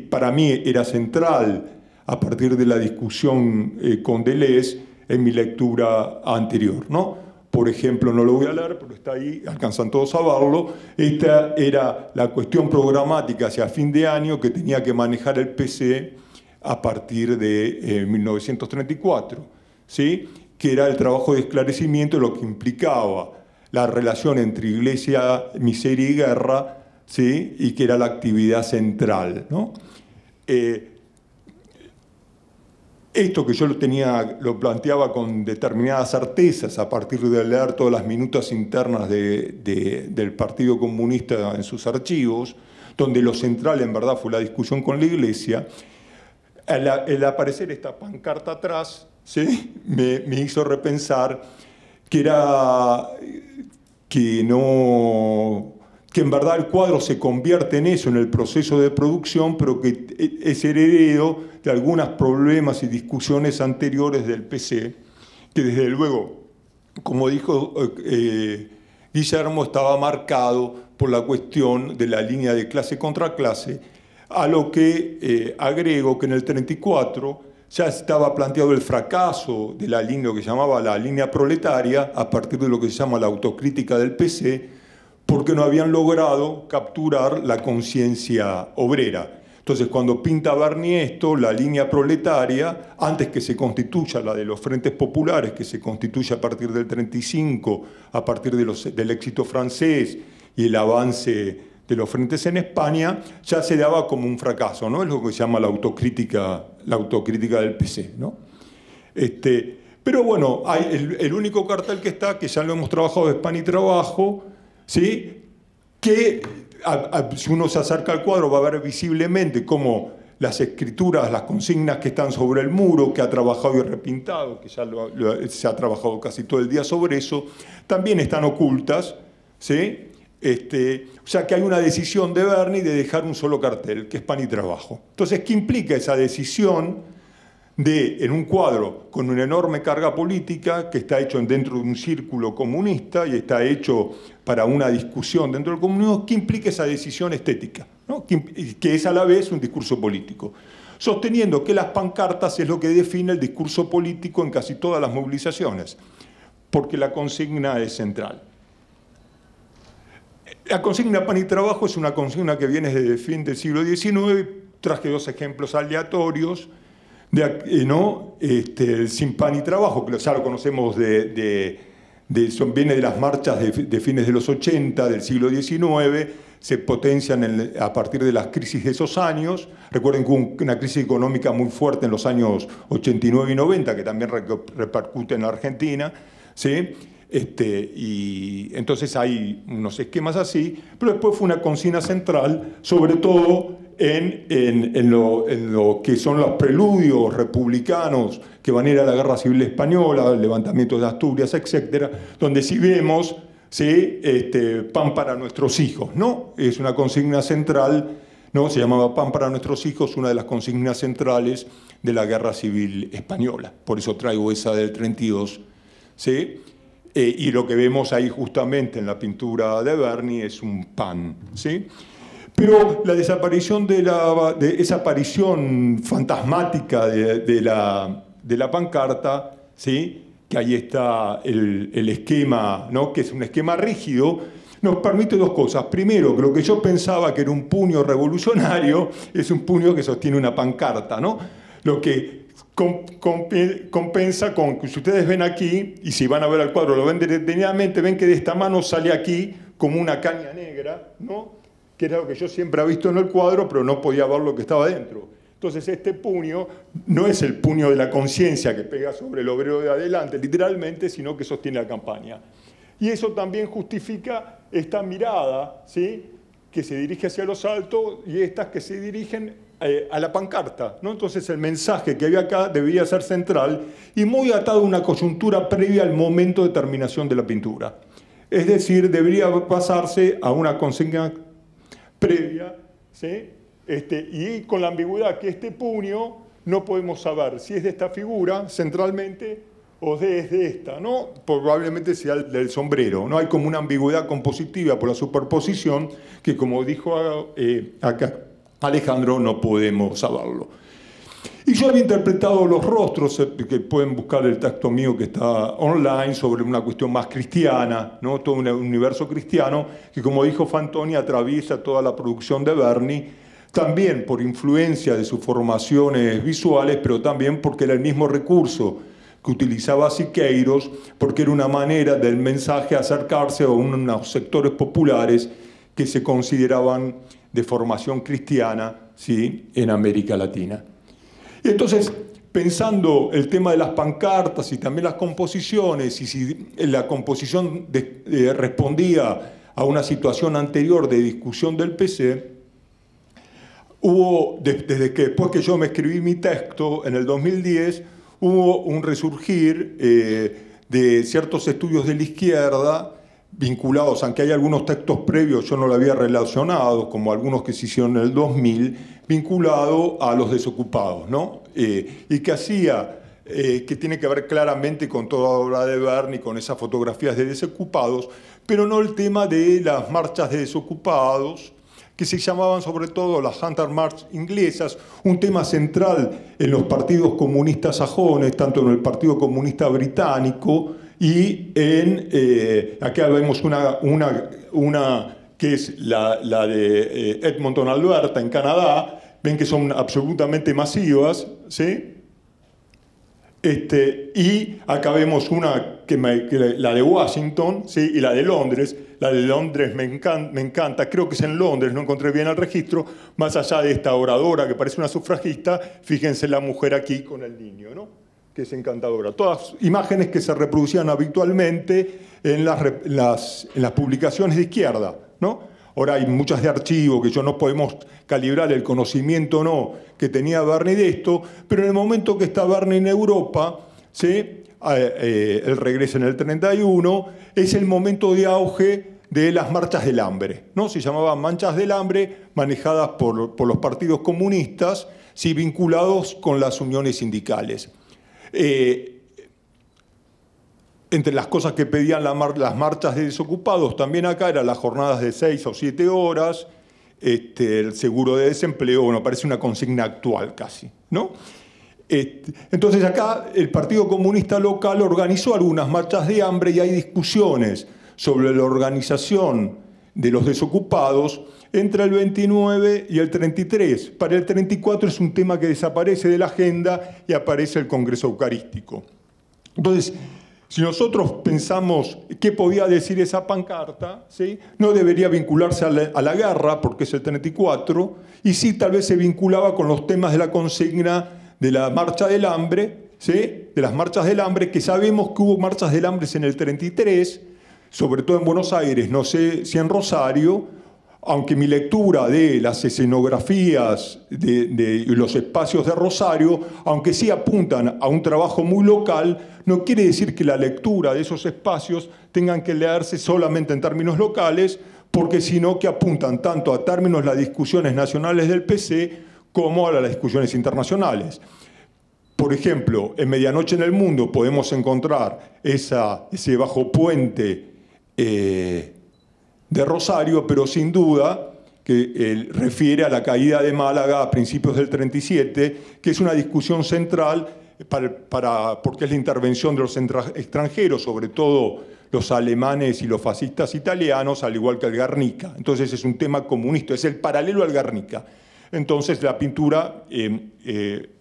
para mí era central a partir de la discusión con Deleuze en mi lectura anterior, ¿no? Por ejemplo, no lo voy a leer, pero está ahí, alcanzan todos a verlo. Esta era la cuestión programática hacia fin de año que tenía que manejar el PC a partir de 1934, ¿sí?, que era el trabajo de esclarecimiento, lo que implicaba la relación entre iglesia, miseria y guerra, ¿sí?, y que era la actividad central, ¿no? esto que yo lo planteaba con determinadas certezas a partir de leer todas las minutas internas del Partido Comunista en sus archivos, donde lo central en verdad fue la discusión con la Iglesia, el aparecer esta pancarta atrás, ¿sí?, me hizo repensar que en verdad el cuadro se convierte en eso, en el proceso de producción, pero que es heredero de algunos problemas y discusiones anteriores del PC, que desde luego, como dijo Guillermo, estaba marcado por la cuestión de la línea de clase contra clase, a lo que agrego que en el 34 ya estaba planteado el fracaso de la línea, lo que llamaba la línea proletaria, a partir de lo que se llama la autocrítica del PC, porque no habían logrado capturar la conciencia obrera. Entonces, cuando pinta Berni esto, la línea proletaria, antes que se constituya la de los frentes populares, que se constituye a partir del 35, a partir del éxito francés y el avance de los frentes en España, ya se daba como un fracaso, ¿no? Es lo que se llama la autocrítica del PC, ¿no? Pero bueno, hay el único cartel que está, que ya lo hemos trabajado, es Pan y Trabajo, ¿sí?, que si uno se acerca al cuadro va a ver visiblemente cómo las escrituras, las consignas que están sobre el muro, que ha trabajado y repintado, que ya se ha trabajado casi todo el día sobre eso, también están ocultas, ¿sí? O sea que hay una decisión de Berni de dejar un solo cartel, que es Pan y Trabajo. Entonces, ¿qué implica esa decisión en un cuadro con una enorme carga política, que está hecho dentro de un círculo comunista y está hecho para una discusión dentro del comunismo? ¿Qué implica esa decisión estética, ¿no?, que es a la vez un discurso político? Sosteniendo que las pancartas es lo que define el discurso político en casi todas las movilizaciones, porque la consigna es central. La consigna Pan y Trabajo es una consigna que viene desde el fin del siglo XIX. Traje dos ejemplos aleatorios. El Sin Pan y Trabajo, que ya lo conocemos, viene de las marchas de fines de los 80, del siglo XIX, se potencian a partir de las crisis de esos años. Recuerden que hubo una crisis económica muy fuerte en los años 89 y 90, que también repercute en la Argentina, ¿sí? Y entonces hay unos esquemas así, pero después fue una consigna central, sobre todo en lo que son los preludios republicanos que van a ir a la Guerra Civil Española, el levantamiento de Asturias, etcétera, donde sí vemos, ¿sí?, pan para nuestros hijos, ¿no? Es una consigna central, ¿no? Se llamaba Pan para nuestros hijos, una de las consignas centrales de la Guerra Civil Española. Por eso traigo esa del 32, ¿sí? Y lo que vemos ahí justamente en la pintura de Berni es un pan, ¿sí? Pero la desaparición de esa aparición fantasmática de la pancarta, ¿sí?, que ahí está el esquema, ¿no?, que es un esquema rígido, nos permite dos cosas. Primero, que lo que yo pensaba que era un puño revolucionario es un puño que sostiene una pancarta, ¿no? Lo que compensa con que si ustedes ven aquí, y si van a ver el cuadro, lo ven detenidamente, ven que de esta mano sale aquí como una caña negra, ¿no?, que era lo que yo siempre he visto en el cuadro, pero no podía ver lo que estaba dentro. Entonces este puño no es el puño de la conciencia que pega sobre el obrero de adelante, literalmente, sino que sostiene la campaña. Y eso también justifica esta mirada, ¿sí?, que se dirige hacia los altos y estas que se dirigen a la pancarta, ¿no? Entonces el mensaje que había acá debía ser central y muy atado a una coyuntura previa al momento de terminación de la pintura. Es decir, debería pasarse a una consigna previa, ¿sí?, y con la ambigüedad que este puño no podemos saber si es de esta figura centralmente o de esta, ¿no? Probablemente sea el del sombrero, ¿no? Hay como una ambigüedad compositiva por la superposición que, como dijo acá Alejandro, no podemos saberlo. Y yo había interpretado los rostros, que pueden buscar el texto mío que está online, sobre una cuestión más cristiana, ¿no?, todo un universo cristiano, que, como dijo Fantoni, atraviesa toda la producción de Berni, también por influencia de sus formaciones visuales, pero también porque era el mismo recurso que utilizaba Siqueiros, porque era una manera del mensaje acercarse a unos sectores populares que se consideraban de formación cristiana, ¿sí?, en América Latina. Y entonces, pensando el tema de las pancartas y también las composiciones, y si la composición respondía a una situación anterior de discusión del PC, hubo, desde que después que yo me escribí mi texto, en el 2010, hubo un resurgir de ciertos estudios de la izquierda vinculados, aunque hay algunos textos previos, yo no lo había relacionado, como algunos que se hicieron en el 2000, vinculado a los desocupados, ¿no? Y que hacía, que tiene que ver claramente con toda obra de Berni, con esas fotografías de desocupados, pero no el tema de las marchas de desocupados, que se llamaban sobre todo las Hunter March inglesas, un tema central en los partidos comunistas sajones, tanto en el Partido Comunista Británico y en, acá vemos una que es la de Edmonton, Alberta, en Canadá. Ven que son absolutamente masivas, ¿sí? Y acá vemos una, la de Washington, ¿sí? Y la de Londres. La de Londres me encanta, creo que es en Londres, no encontré bien el registro, más allá de esta oradora que parece una sufragista, fíjense la mujer aquí con el niño, ¿no? Que es encantadora. Todas imágenes que se reproducían habitualmente en las publicaciones de izquierda, ¿no? Ahora hay muchas de archivo que yo no podemos calibrar el conocimiento no que tenía Berni de esto, pero en el momento que está Berni en Europa, ¿sí? Él regresa en el 31, es el momento de auge de las marchas del hambre, ¿no? Se llamaban manchas del hambre, manejadas por los partidos comunistas, ¿sí? Vinculados con las uniones sindicales. Entre las cosas que pedían las marchas de desocupados, también acá eran las jornadas de 6 o 7 horas, el seguro de desempleo, bueno, parece una consigna actual casi, ¿no? Entonces acá el Partido Comunista local organizó algunas marchas de hambre y hay discusiones sobre la organización de los desocupados entre el 29 y el 33. Para el 34 es un tema que desaparece de la agenda y aparece el Congreso Eucarístico. Entonces, si nosotros pensamos qué podía decir esa pancarta, ¿sí? No debería vincularse a la guerra, porque es el 34, y sí tal vez se vinculaba con los temas de la consigna de la marcha del hambre, ¿sí? De las marchas del hambre, que sabemos que hubo marchas del hambre en el 33, sobre todo en Buenos Aires, no sé si en Rosario, aunque mi lectura de las escenografías de los espacios de Rosario, aunque sí apuntan a un trabajo muy local, no quiere decir que la lectura de esos espacios tengan que leerse solamente en términos locales, porque sino que apuntan tanto a términos de las discusiones nacionales del PC como a las discusiones internacionales. Por ejemplo, en Medianoche en el Mundo podemos encontrar ese bajo puente de Rosario, pero sin duda que refiere a la caída de Málaga a principios del 37, que es una discusión central porque es la intervención de los extranjeros, sobre todo los alemanes y los fascistas italianos, al igual que el Guernica. Entonces es un tema comunista, es el paralelo al Guernica. Entonces la pintura,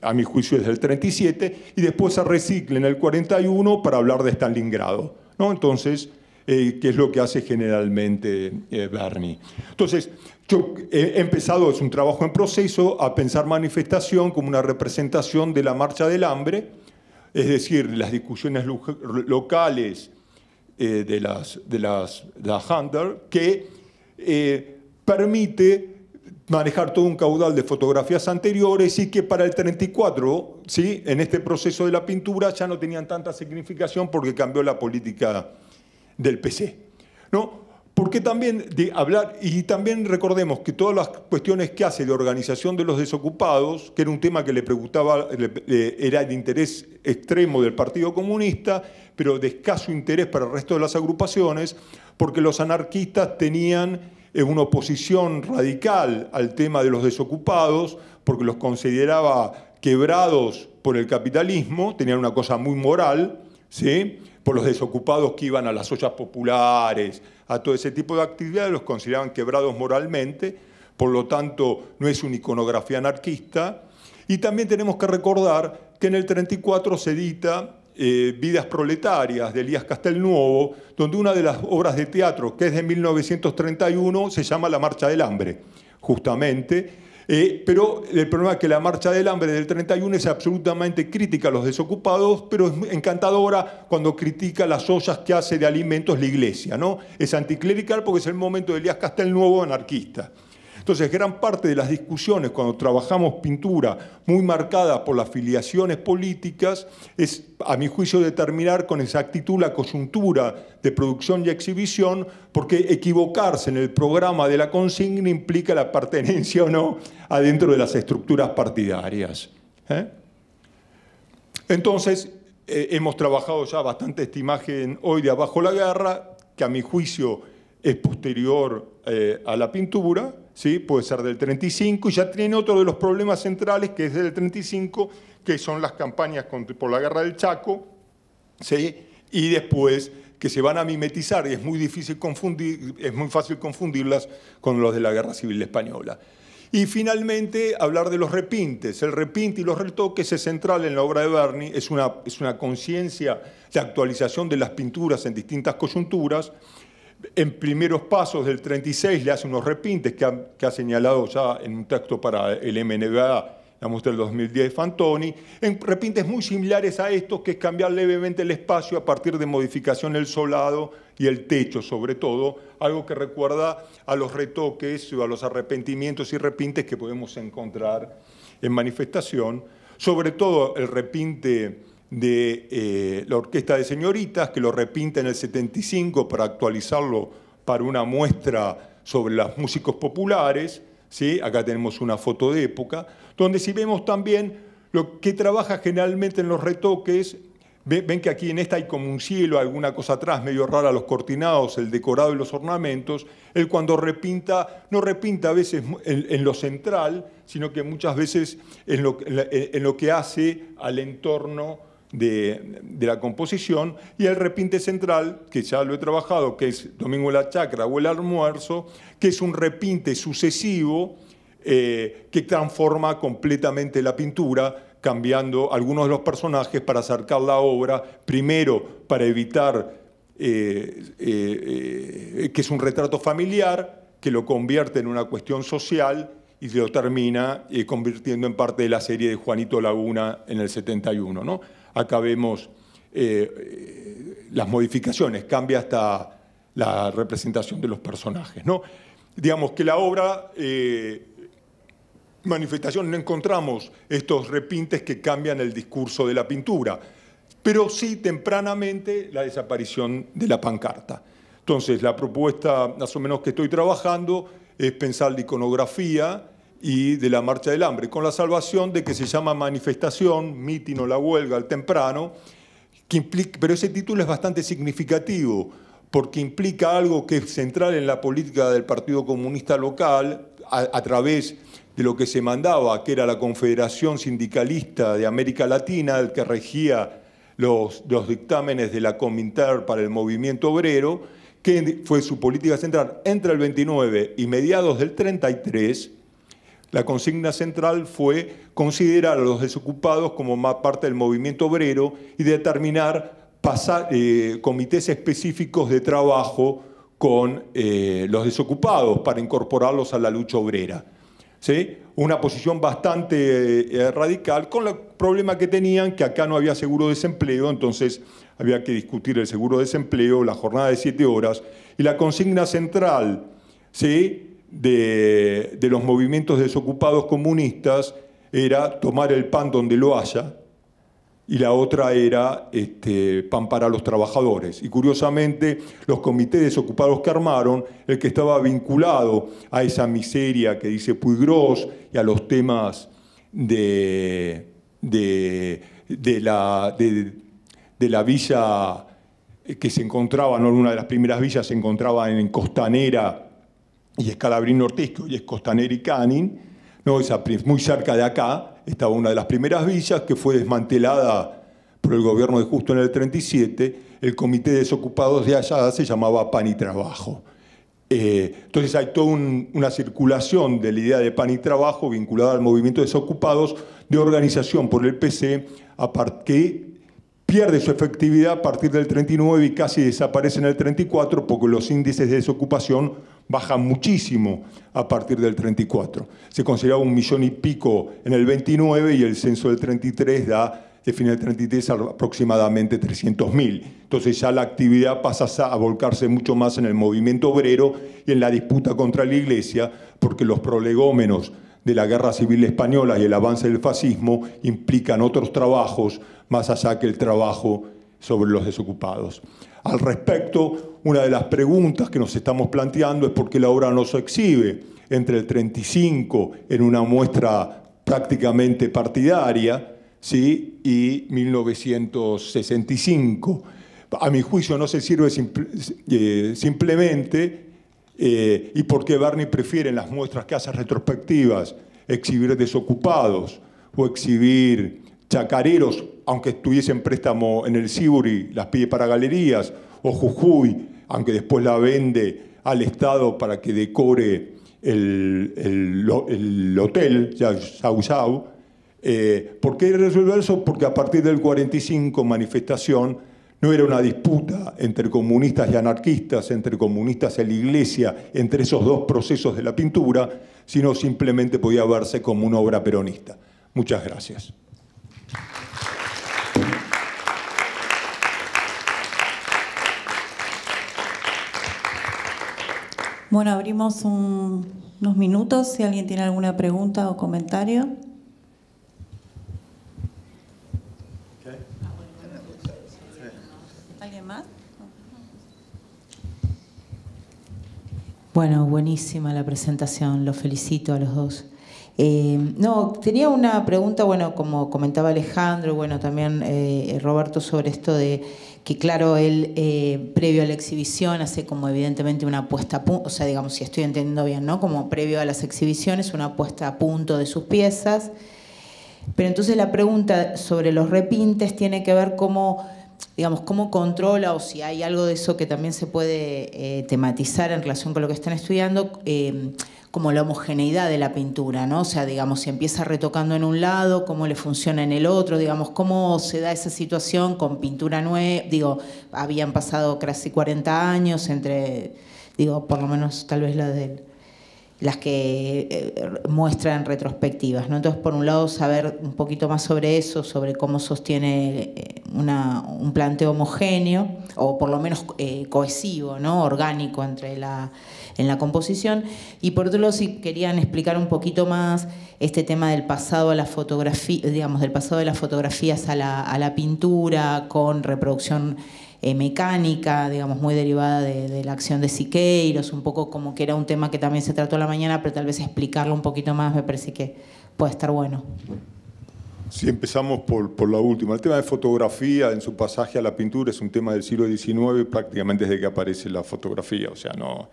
a mi juicio, es del 37 y después se recicla en el 41 para hablar de Stalingrado, ¿no? Entonces, que es lo que hace generalmente Berni. Entonces, yo he empezado, es un trabajo en proceso, a pensar manifestación como una representación de la marcha del hambre, es decir, las discusiones locales de las Hunter, que permite manejar todo un caudal de fotografías anteriores y que para el 34, ¿sí? En este proceso de la pintura ya no tenían tanta significación porque cambió la política del PC, ¿no? Porque también también recordemos que todas las cuestiones que hace de organización de los desocupados, que era un tema que le preocupaba, era de interés extremo del Partido Comunista, pero de escaso interés para el resto de las agrupaciones, porque los anarquistas tenían una oposición radical al tema de los desocupados, porque los consideraba quebrados por el capitalismo, tenían una cosa muy moral, ¿sí? Por los desocupados que iban a las ollas populares, a todo ese tipo de actividades, los consideraban quebrados moralmente, por lo tanto no es una iconografía anarquista. Y también tenemos que recordar que en el 34 se edita Vidas proletarias de Elías Castelnuovo, donde una de las obras de teatro, que es de 1931, se llama La Marcha del Hambre, justamente, Pero el problema es que la marcha del hambre del 31 es absolutamente crítica a los desocupados, pero es encantadora cuando critica las ollas que hace de alimentos la Iglesia, ¿no? Es anticlerical porque es el momento de Elías Castelnuovo anarquista. Entonces, gran parte de las discusiones cuando trabajamos pintura muy marcada por las filiaciones políticas es, a mi juicio, determinar con exactitud la coyuntura de producción y exhibición, porque equivocarse en el programa de la consigna implica la pertenencia o no adentro de las estructuras partidarias. Entonces, hemos trabajado ya bastante esta imagen hoy de Abajo la Guerra, que a mi juicio es posterior a la pintura, ¿sí? Puede ser del 35, y ya tiene otro de los problemas centrales, que es del 35, que son las campañas por la Guerra del Chaco, ¿sí? Y después que se van a mimetizar, y es muy fácil confundirlas con los de la Guerra Civil Española. Y finalmente, hablar de los repintes. El repinte y los retoques es central en la obra de Berni, es una conciencia de actualización de las pinturas en distintas coyunturas. En primeros pasos del 36 le hace unos repintes que ha señalado ya en un texto para el MNBA, la muestra del 2010 Fantoni, en repintes muy similares a estos, que es cambiar levemente el espacio a partir de modificación del solado y el techo sobre todo, algo que recuerda a los retoques o a los arrepentimientos y repintes que podemos encontrar en manifestación, sobre todo el repinte de la Orquesta de Señoritas, que lo repinta en el 75 para actualizarlo para una muestra sobre los músicos populares, ¿sí? Acá tenemos una foto de época, donde si vemos también lo que trabaja generalmente en los retoques, ven que aquí en esta hay como un cielo, alguna cosa atrás medio rara, los cortinados, el decorado y los ornamentos. Él cuando repinta, no repinta a veces en lo central, sino que muchas veces en lo que hace al entorno de la composición, y el repinte central, que ya lo he trabajado, que es Domingo de la Chacra o El Almuerzo, que es un repinte sucesivo que transforma completamente la pintura, cambiando algunos de los personajes para acercar la obra, primero para evitar que es un retrato familiar, que lo convierte en una cuestión social y lo termina convirtiendo en parte de la serie de Juanito Laguna en el 71, ¿no? Acá vemos las modificaciones, cambia hasta la representación de los personajes, ¿no? Digamos que la obra, manifestación, no encontramos estos repintes que cambian el discurso de la pintura, pero sí tempranamente la desaparición de la pancarta. Entonces, la propuesta más o menos que estoy trabajando es pensar la iconografía y de la Marcha del Hambre, con la salvación de que se llama manifestación, mitin o la huelga al temprano, que implica, pero ese título es bastante significativo, porque implica algo que es central en la política del Partido Comunista local, a través de lo que se mandaba, que era la Confederación Sindicalista de América Latina, el que regía los dictámenes de la Cominter para el movimiento obrero, que fue su política central entre el 29 y mediados del 33. La consigna central fue considerar a los desocupados como parte del movimiento obrero y determinar comités específicos de trabajo con los desocupados para incorporarlos a la lucha obrera. ¿Sí? Una posición bastante radical, con el problema que tenían, que acá no había seguro de desempleo, entonces había que discutir el seguro de desempleo, la jornada de 7 horas, y la consigna central, ¿sí?, de los movimientos desocupados comunistas era tomar el pan donde lo haya, y la otra era pan para los trabajadores. Y curiosamente, los comités desocupados que armaron, el que estaba vinculado a esa miseria que dice Puigros y a los temas de la villa que se encontraba, no, una de las primeras villas se encontraba en Costanera y Escalabrino Ortizco, y es Costanera y Canin, ¿no? Muy cerca de acá estaba una de las primeras villas que fue desmantelada por el gobierno de Justo en el 37. El comité de desocupados de allá se llamaba Pan y Trabajo. Entonces hay toda una circulación de la idea de pan y trabajo vinculada al movimiento de desocupados, de organización por el PC, que pierde su efectividad a partir del 39 y casi desaparece en el 34, porque los índices de desocupación baja muchísimo a partir del 34. Se consideraba 1 millón y pico en el 29 y el censo del 33 define el 33 aproximadamente 300.000. Entonces ya la actividad pasa a volcarse mucho más en el movimiento obrero y en la disputa contra la Iglesia, porque los prolegómenos de la Guerra Civil Española y el avance del fascismo implican otros trabajos más allá que el trabajo sobre los desocupados. Al respecto, una de las preguntas que nos estamos planteando es por qué la obra no se exhibe entre el 35 en una muestra prácticamente partidaria, ¿sí?, y 1965. A mi juicio no se sirve simplemente, y por qué Berni prefiere en las muestras que hace retrospectivas exhibir desocupados o exhibir chacareros, aunque estuviese en préstamo en el Siburi, las pide para galerías, o Jujuy, aunque después la vende al Estado para que decore el hotel, Yau Yau. ¿Por qué resuelve eso? Porque a partir del 45, manifestación, no era una disputa entre comunistas y anarquistas, entre comunistas y la Iglesia, entre esos dos procesos de la pintura, sino simplemente podía verse como una obra peronista. Muchas gracias. Bueno, abrimos unos minutos si alguien tiene alguna pregunta o comentario. ¿Alguien más? Bueno, buenísima la presentación, los felicito a los dos. No, tenía una pregunta, bueno, como comentaba Alejandro, bueno, también Roberto, sobre esto de que, claro, él previo a la exhibición hace como evidentemente una puesta a punto, o sea, digamos, si estoy entendiendo bien, ¿no? Como previo a las exhibiciones, una puesta a punto de sus piezas. Pero entonces la pregunta sobre los repintes tiene que ver cómo, digamos, cómo controla, o si hay algo de eso que también se puede tematizar en relación con lo que están estudiando, como la homogeneidad de la pintura, ¿no? O sea, digamos, si empieza retocando en un lado, cómo le funciona en el otro, digamos, cómo se da esa situación con pintura nueva. Digo, habían pasado casi 40 años entre, digo, por lo menos tal vez las que muestran retrospectivas, ¿no? Entonces, por un lado, saber un poquito más sobre eso, sobre cómo sostiene un planteo homogéneo, o por lo menos cohesivo, ¿no? Orgánico en la composición. Y por otro lado, si querían explicar un poquito más este tema del pasado a la fotografía, digamos, del pasado de las fotografías a la pintura, con reproducción mecánica, digamos, muy derivada de la acción de Siqueiros, un poco como que era un tema que también se trató a la mañana, pero tal vez explicarlo un poquito más me parece que puede estar bueno. Sí, empezamos por la última. El tema de fotografía en su pasaje a la pintura es un tema del siglo XIX, prácticamente desde que aparece la fotografía. O sea, no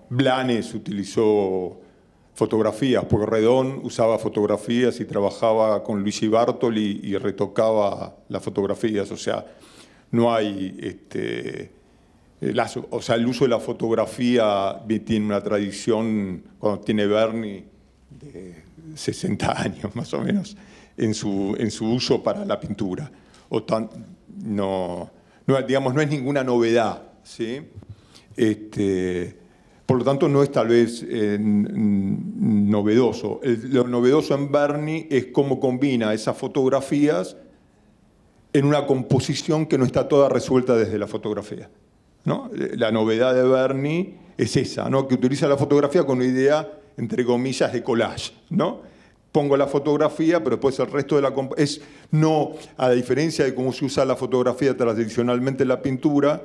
Blanes utilizó fotografías, Pueyrredón usaba fotografías y trabajaba con Luigi Bartoli y retocaba las fotografías. O sea, no hay el uso de la fotografía tiene una tradición, cuando tiene Berni, de 60 años más o menos, en su uso para la pintura. Digamos, no es ninguna novedad, ¿sí? Por lo tanto, no es tal vez novedoso. Lo novedoso en Berni es cómo combina esas fotografías en una composición que no está toda resuelta desde la fotografía, ¿no? La novedad de Berni es esa, ¿no? Que utiliza la fotografía con una idea, entre comillas, de collage, ¿no? Pongo la fotografía, pero después el resto de la composición. No, a la diferencia de cómo se usa la fotografía tradicionalmente en la pintura,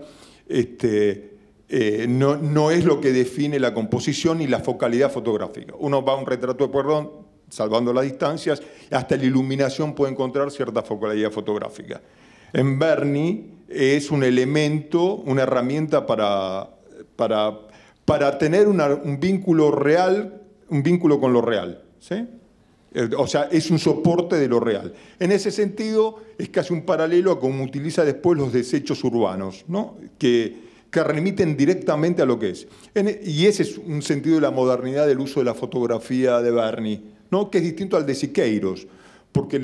no es lo que define la composición ni la focalidad fotográfica. Uno va a un retrato de Pueyrredón, salvando las distancias, hasta la iluminación puede encontrar cierta focalidad fotográfica. En Berni es un elemento, una herramienta para tener un vínculo real, un vínculo con lo real, ¿sí? O sea, es un soporte de lo real. En ese sentido, es casi un paralelo a cómo utiliza después los desechos urbanos, ¿no? que remiten directamente a lo que es. Y ese es un sentido de la modernidad del uso de la fotografía de Berni, ¿no? Que es distinto al de Siqueiros, porque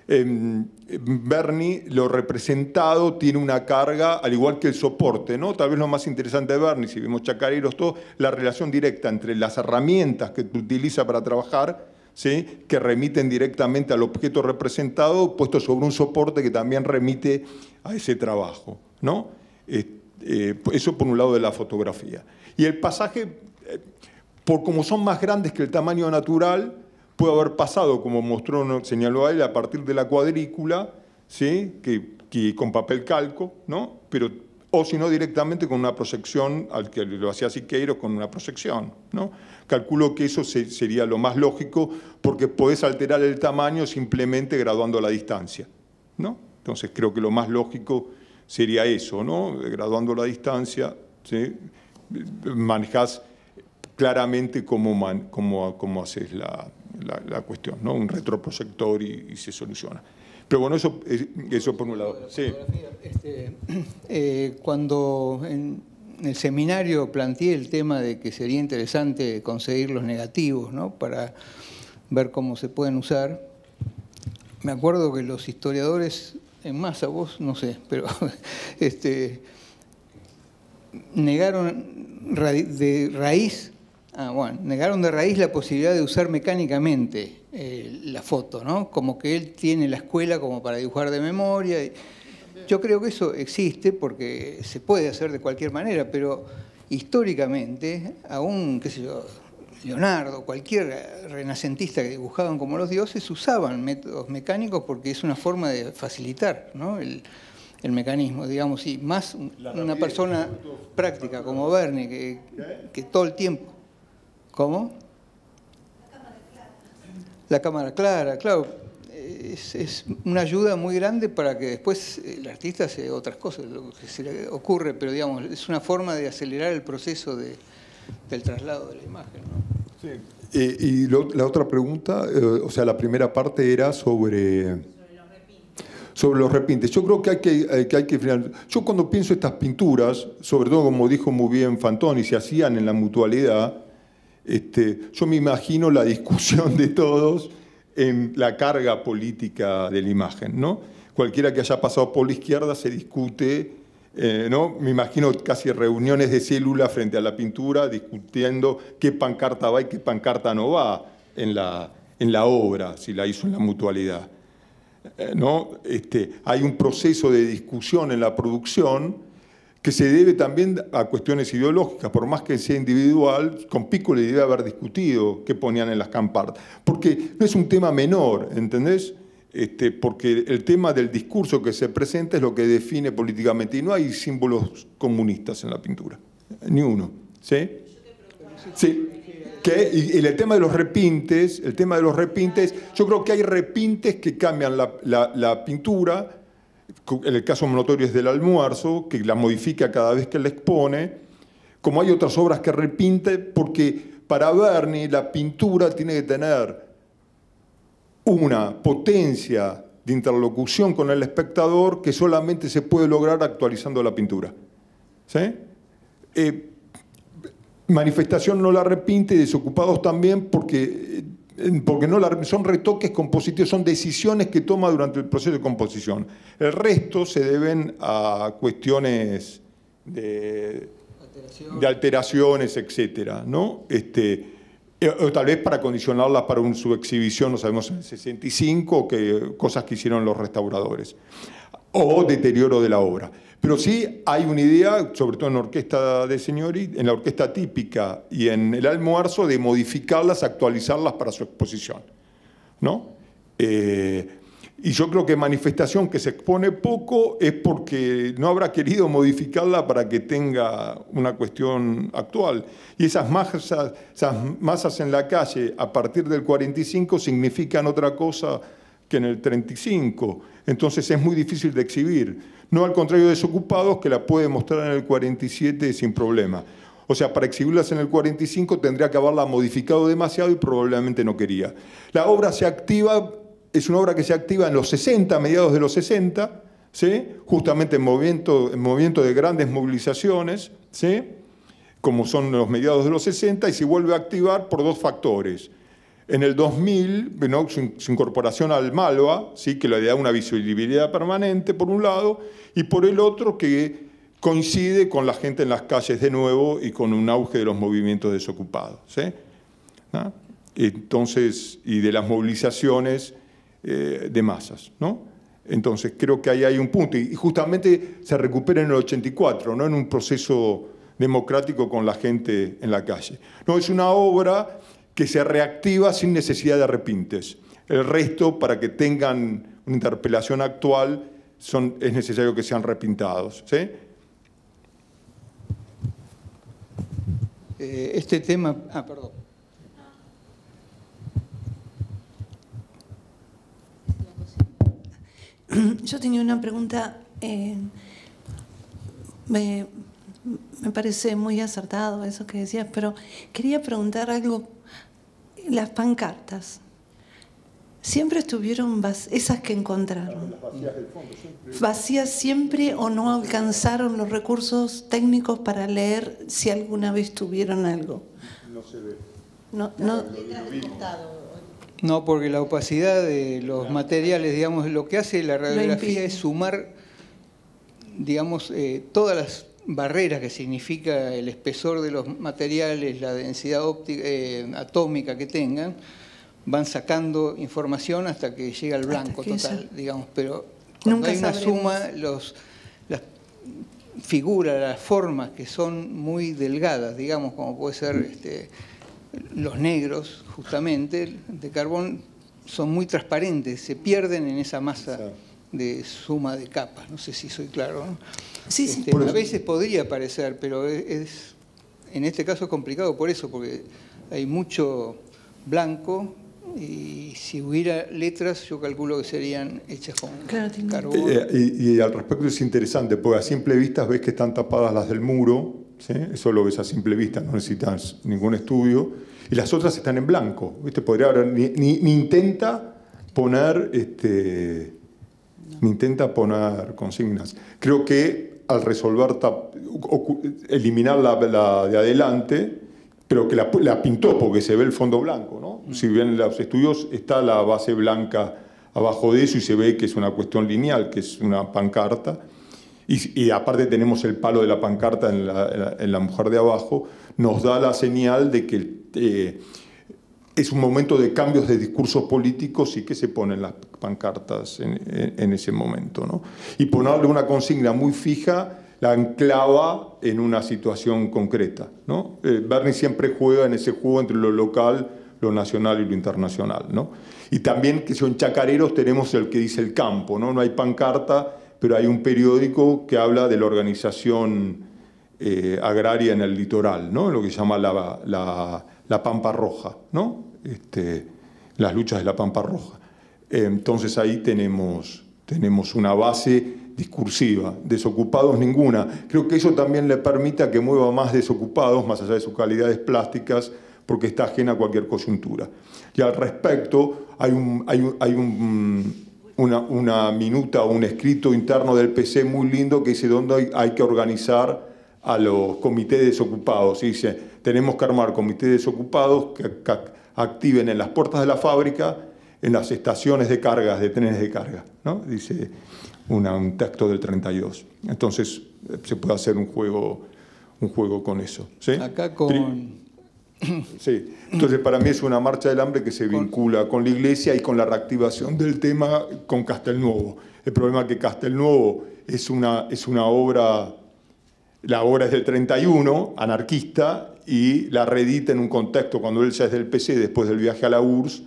Bernie, lo representado, tiene una carga, al igual que el soporte, ¿no? Tal vez lo más interesante de Bernie, si vemos chacareros, todo, la relación directa entre las herramientas que utiliza para trabajar, ¿sí?, que remiten directamente al objeto representado, puesto sobre un soporte que también remite a ese trabajo, ¿no? Eso por un lado de la fotografía. Y el pasaje, por como son más grandes que el tamaño natural, puede haber pasado, como mostró, señaló él, a partir de la cuadrícula, ¿sí?, que con papel calco, ¿no? Pero, o si no directamente con una proyección, al que lo hacía Siqueiros, con una proyección, ¿no? Calculo que eso sería lo más lógico, porque podés alterar el tamaño simplemente graduando la distancia, ¿no? Entonces creo que lo más lógico sería eso, ¿no? Graduando la distancia, ¿sí?, manejás claramente cómo haces la cuestión, ¿no? Un retroproyector y se soluciona. Pero bueno, eso por un lado. Sí. Cuando en el seminario planteé el tema de que sería interesante conseguir los negativos, ¿no?, para ver cómo se pueden usar, me acuerdo que los historiadores, en masa, vos no sé, pero negaron de raíz la posibilidad de usar mecánicamente la foto, ¿no? Como que él tiene la escuela como para dibujar de memoria. Yo creo que eso existe porque se puede hacer de cualquier manera, pero históricamente, aún, qué sé yo, Leonardo, cualquier renacentista que dibujaban como los dioses, usaban métodos mecánicos porque es una forma de facilitar, ¿no?, el mecanismo, digamos, y más una persona práctica como Bernie, que todo el tiempo. ¿Cómo? La cámara clara, claro. Es una ayuda muy grande para que después el artista hace otras cosas, lo que se le ocurre, pero digamos, es una forma de acelerar el proceso del traslado de la imagen, ¿no? Sí. Y la otra pregunta, o sea, la primera parte era sobre los repintes. Yo creo que hay que frenar. Yo cuando pienso estas pinturas, sobre todo como dijo muy bien Fantoni, se hacían en la mutualidad, yo me imagino la discusión de todos en la carga política de la imagen, ¿no? Cualquiera que haya pasado por la izquierda se discute, ¿no? Me imagino casi reuniones de célula frente a la pintura discutiendo qué pancarta va y qué pancarta no va en la obra, si la hizo en la mutualidad, ¿no? Hay un proceso de discusión en la producción que se debe también a cuestiones ideológicas, por más que sea individual. Con Pico le debe haber discutido qué ponían en las campartas, porque no es un tema menor, ¿entendés? Porque el tema del discurso que se presenta es lo que define políticamente, y no hay símbolos comunistas en la pintura, ni uno, ¿sí? Sí. Y el tema de los repintes, yo creo que hay repintes que cambian la pintura. En el caso notorio es del Almuerzo, que la modifica cada vez que la expone, como hay otras obras que repinte, porque para Bernie la pintura tiene que tener una potencia de interlocución con el espectador que solamente se puede lograr actualizando la pintura, ¿sí? Manifestación no la repinte, Desocupados también, porque no son retoques compositivos, son decisiones que toma durante el proceso de composición. El resto se deben a cuestiones de alteraciones, etcétera, ¿no? O tal vez para condicionarlas para su exhibición, no sabemos, en el 65, cosas que hicieron los restauradores, o deterioro de la obra. Pero sí hay una idea, sobre todo en la orquesta de Signori, en la orquesta típica y en el Almuerzo, de modificarlas, actualizarlas para su exposición, ¿no? Y yo creo que Manifestación, que se expone poco, es porque no habrá querido modificarla para que tenga una cuestión actual. Y esas masas en la calle a partir del 45 significan otra cosa que en el 35. Entonces es muy difícil de exhibir. No al contrario de Desocupados, que la puede mostrar en el 47 sin problema. O sea, para exhibirlas en el 45 tendría que haberla modificado demasiado y probablemente no quería. La obra se activa, es una obra que se activa en los 60, mediados de los 60, ¿sí? Justamente en movimiento de grandes movilizaciones, ¿sí? Como son los mediados de los 60, y se vuelve a activar por dos factores. En el 2000, bueno, su incorporación al Malva, ¿sí? Que le da una visibilidad permanente, por un lado, y por el otro que coincide con la gente en las calles de nuevo y con un auge de los movimientos desocupados, ¿sí? ¿No? Entonces, y de las movilizaciones de masas, ¿no? Entonces, creo que ahí hay un punto. Y justamente se recupera en el 84, ¿no? En un proceso democrático con la gente en la calle. No, es una obra que se reactiva sin necesidad de repintes. El resto, para que tengan una interpelación actual, es necesario que sean repintados, ¿sí? Este tema... perdón. Yo tenía una pregunta, me parece muy acertado eso que decías, pero quería preguntar algo. Las pancartas, ¿siempre estuvieron esas que encontraron? Las vacías del fondo, siempre. ¿Vacías siempre o no alcanzaron los recursos técnicos para leer si alguna vez tuvieron algo? No se ve. No, porque la opacidad de los materiales, digamos, lo que hace la radiografía es sumar, digamos, todas las barreras que significa el espesor de los materiales, la densidad óptica, atómica que tengan, van sacando información hasta que llega al blanco total, digamos, pero cuando hay una suma, las figuras, las formas que son muy delgadas, digamos, como puede ser los negros, justamente, de carbón, son muy transparentes, se pierden en esa masa de suma de capas. No sé si soy claro, ¿no? Sí, sí. A veces podría parecer, pero en este caso es complicado por eso, porque hay mucho blanco y si hubiera letras yo calculo que serían hechas con carbón. Y al respecto es interesante, porque a simple vista ves que están tapadas las del muro, ¿sí? Eso lo ves a simple vista, no necesitas ningún estudio, y las otras están en blanco, ¿viste? Podría haber, ni intenta poner consignas. Creo que al resolver, eliminar la de adelante, pero que la pintó porque se ve el fondo blanco, ¿no? Si bien en los estudios está la base blanca abajo de eso y se ve que es una cuestión lineal, que es una pancarta, y aparte tenemos el palo de la pancarta en la mujer de abajo, nos da la señal de que es un momento de cambios de discursos políticos y que se ponen las pancartas en ese momento, ¿no? Y ponerle una consigna muy fija la anclaba en una situación concreta, ¿no? Bernie siempre juega en ese juego entre lo local, lo nacional y lo internacional, ¿no? Y también que son chacareros, tenemos el que dice el campo, ¿no? No hay pancarta, pero hay un periódico que habla de la organización agraria en el litoral, ¿no? Lo que se llama la Pampa Roja, ¿no? Las luchas de la Pampa Roja. Entonces ahí tenemos una base discursiva, desocupados ninguna. Creo que eso también le permite a que mueva más desocupados, más allá de sus calidades plásticas, porque está ajena a cualquier coyuntura. Y al respecto, hay una minuta o un escrito interno del PC muy lindo que dice dónde hay que organizar a los comités desocupados. Y dice, tenemos que armar comités desocupados que activen en las puertas de la fábrica, en las estaciones de cargas, de trenes de carga, ¿no? Dice un texto del 32. Entonces se puede hacer un juego con eso, ¿sí? Acá con... Sí, entonces para mí es una marcha del hambre que se vincula con la Iglesia y con la reactivación del tema con Castelnuovo. El problema es que Castelnuovo es una obra, la obra es del 31, anarquista, y la reedita en un contexto cuando él ya es del PC, después del viaje a la URSS,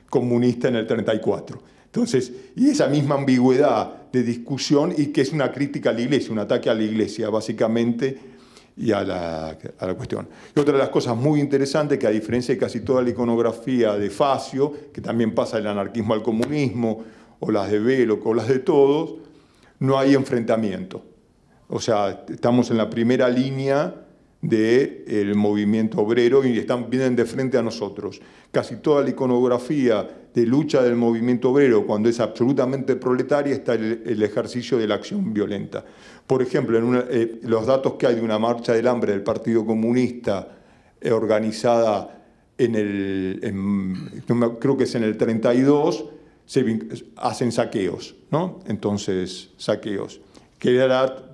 comunista en el 34. Entonces, y esa misma ambigüedad de discusión y que es una crítica a la Iglesia, un ataque a la Iglesia, básicamente, y a la cuestión. Y otra de las cosas muy interesantes, que a diferencia de casi toda la iconografía de Facio, que también pasa del anarquismo al comunismo, o las de Belloc, o las de todos, no hay enfrentamiento. O sea, estamos en la primera línea del movimiento obrero y vienen de frente a nosotros. Casi toda la iconografía de lucha del movimiento obrero, cuando es absolutamente proletaria, está el ejercicio de la acción violenta. Por ejemplo, los datos que hay de una marcha del hambre del Partido Comunista organizada creo que es en el 32, hacen saqueos, ¿no? Entonces, saqueos. Que era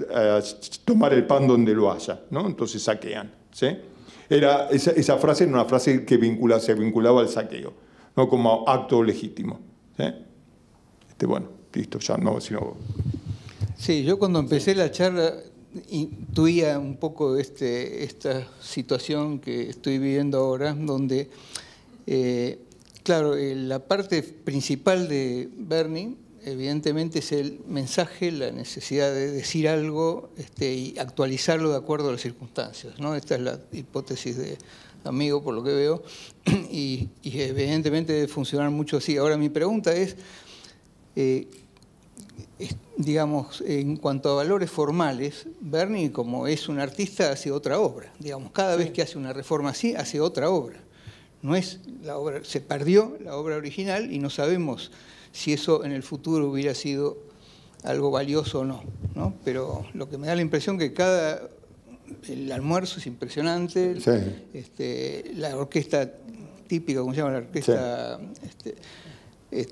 tomar el pan donde lo haya, ¿no? Entonces saquean, ¿sí? Esa frase era una frase que se vinculaba al saqueo, ¿no? Como acto legítimo, ¿sí? Bueno, listo, ya no, sino... Sí, yo cuando empecé la charla intuía un poco esta situación que estoy viviendo ahora, donde, claro, la parte principal de Bernie, evidentemente, es el mensaje, la necesidad de decir algo y actualizarlo de acuerdo a las circunstancias, ¿no? Esta es la hipótesis de Amigo, por lo que veo, y evidentemente debe funcionar mucho así. Ahora, mi pregunta es, digamos, en cuanto a valores formales, Bernie, como es un artista, hace otra obra. Digamos, cada vez que hace una reforma así, hace otra obra. No es la obra, se perdió la obra original y no sabemos si eso en el futuro hubiera sido algo valioso o no, ¿no? Pero lo que me da la impresión que el almuerzo es impresionante, sí. La orquesta típica, ¿cómo se llama? La orquesta, sí.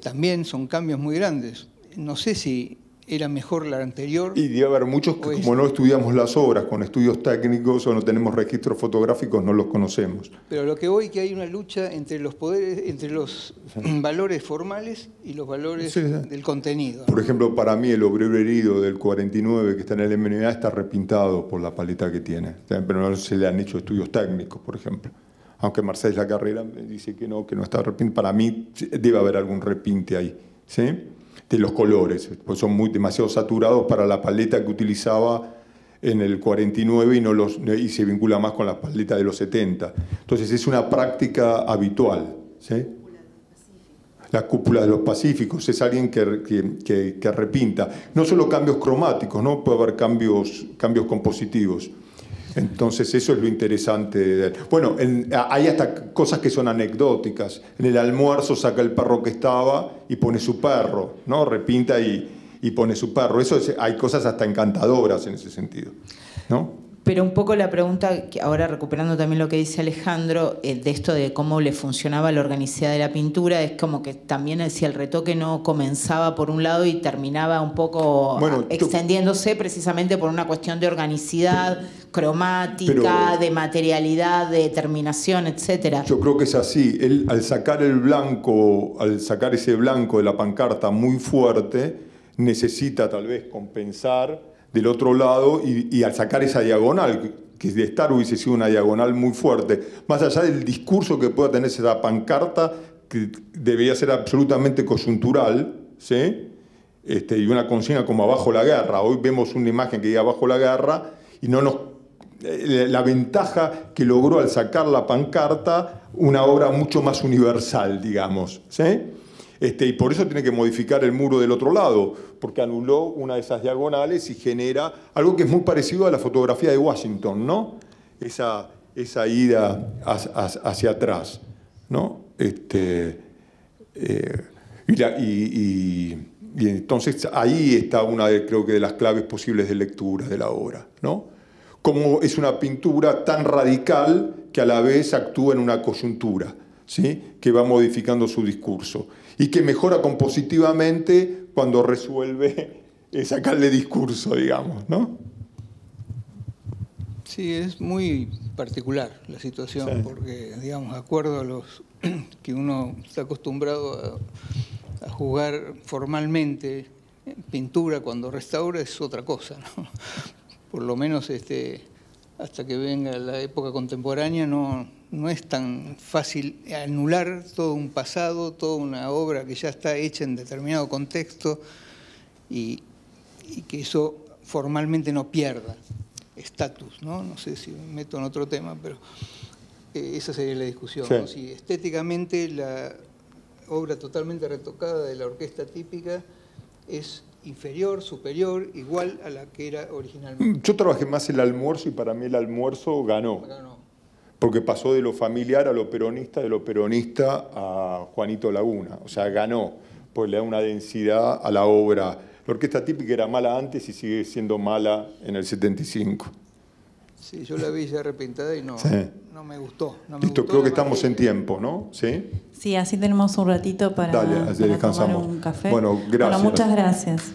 También son cambios muy grandes. No sé si era mejor la anterior. Y debe haber muchos que, como no estudiamos las obras con estudios técnicos o no tenemos registros fotográficos, no los conocemos. Pero lo que voy es que hay una lucha entre los poderes, entre los valores formales y los valores del contenido. Por ejemplo, para mí el obrero herido del 49 que está en el MNA está repintado por la paleta que tiene, pero no se le han hecho estudios técnicos, por ejemplo. Aunque Mercedes La Carrera dice que no está repintado. Para mí debe haber algún repinte ahí, ¿sí? De los colores, pues son demasiado saturados para la paleta que utilizaba en el 49 y se vincula más con la paleta de los 70. Entonces es una práctica habitual, ¿sí? La cúpula de los Pacíficos es alguien que repinta. No solo cambios cromáticos, ¿no? Puede haber cambios compositivos. Entonces eso es lo interesante. Bueno, hay hasta cosas que son anecdóticas. En el almuerzo saca el perro que estaba y pone su perro, ¿no? Repinta y pone su perro. Hay cosas hasta encantadoras en ese sentido, ¿no? Pero un poco la pregunta, ahora recuperando también lo que dice Alejandro, de esto de cómo le funcionaba la organicidad de la pintura, es como que también si el retoque no comenzaba por un lado y terminaba un poco extendiéndose precisamente por una cuestión de organicidad, cromática, de materialidad, de terminación, etcétera. Yo creo que es así. Él, al sacar ese blanco de la pancarta muy fuerte, necesita tal vez compensar del otro lado y al sacar esa diagonal, que de estar hubiese sido una diagonal muy fuerte, más allá del discurso que pueda tener esa pancarta, que debería ser absolutamente coyuntural, ¿sí? Y una consigna como abajo la guerra. Hoy vemos una imagen que diga abajo la guerra y la ventaja que logró al sacar la pancarta, una obra mucho más universal, digamos, ¿sí? Y por eso tiene que modificar el muro del otro lado, porque anuló una de esas diagonales y genera algo que es muy parecido a la fotografía de Washington, ¿no? Esa ida hacia atrás, ¿no? Y entonces ahí está una creo que de las claves posibles de lectura de la obra, ¿no? Cómo es una pintura tan radical que a la vez actúa en una coyuntura, ¿sí? Que va modificando su discurso y que mejora compositivamente cuando resuelve sacarle discurso, digamos, ¿no? Sí, es muy particular la situación, sí. Porque, digamos, de acuerdo a los que uno está acostumbrado a jugar formalmente en pintura, cuando restaura es otra cosa, ¿no? Por lo menos hasta que venga la época contemporánea no es tan fácil anular todo un pasado, toda una obra que ya está hecha en determinado contexto y que eso formalmente no pierda estatus, ¿no? No sé si me meto en otro tema, pero esa sería la discusión, sí. ¿No? Si estéticamente la obra totalmente retocada de la orquesta típica es inferior, superior, igual a la que era originalmente. Yo trabajé más el almuerzo y para mí el almuerzo ganó. Porque pasó de lo familiar a lo peronista, de lo peronista a Juanito Laguna. O sea, ganó, pues le da una densidad a la obra. La orquesta típica era mala antes y sigue siendo mala en el 75. Sí, yo la vi ya repintada y no, Sí. no me gustó. No me Listo, gustó creo que la estamos en materia. tiempo, ¿no? ¿Sí? Sí, así tenemos un ratito para, Dale, así para descansamos. tomar un café. Bueno, gracias. Bueno, muchas gracias.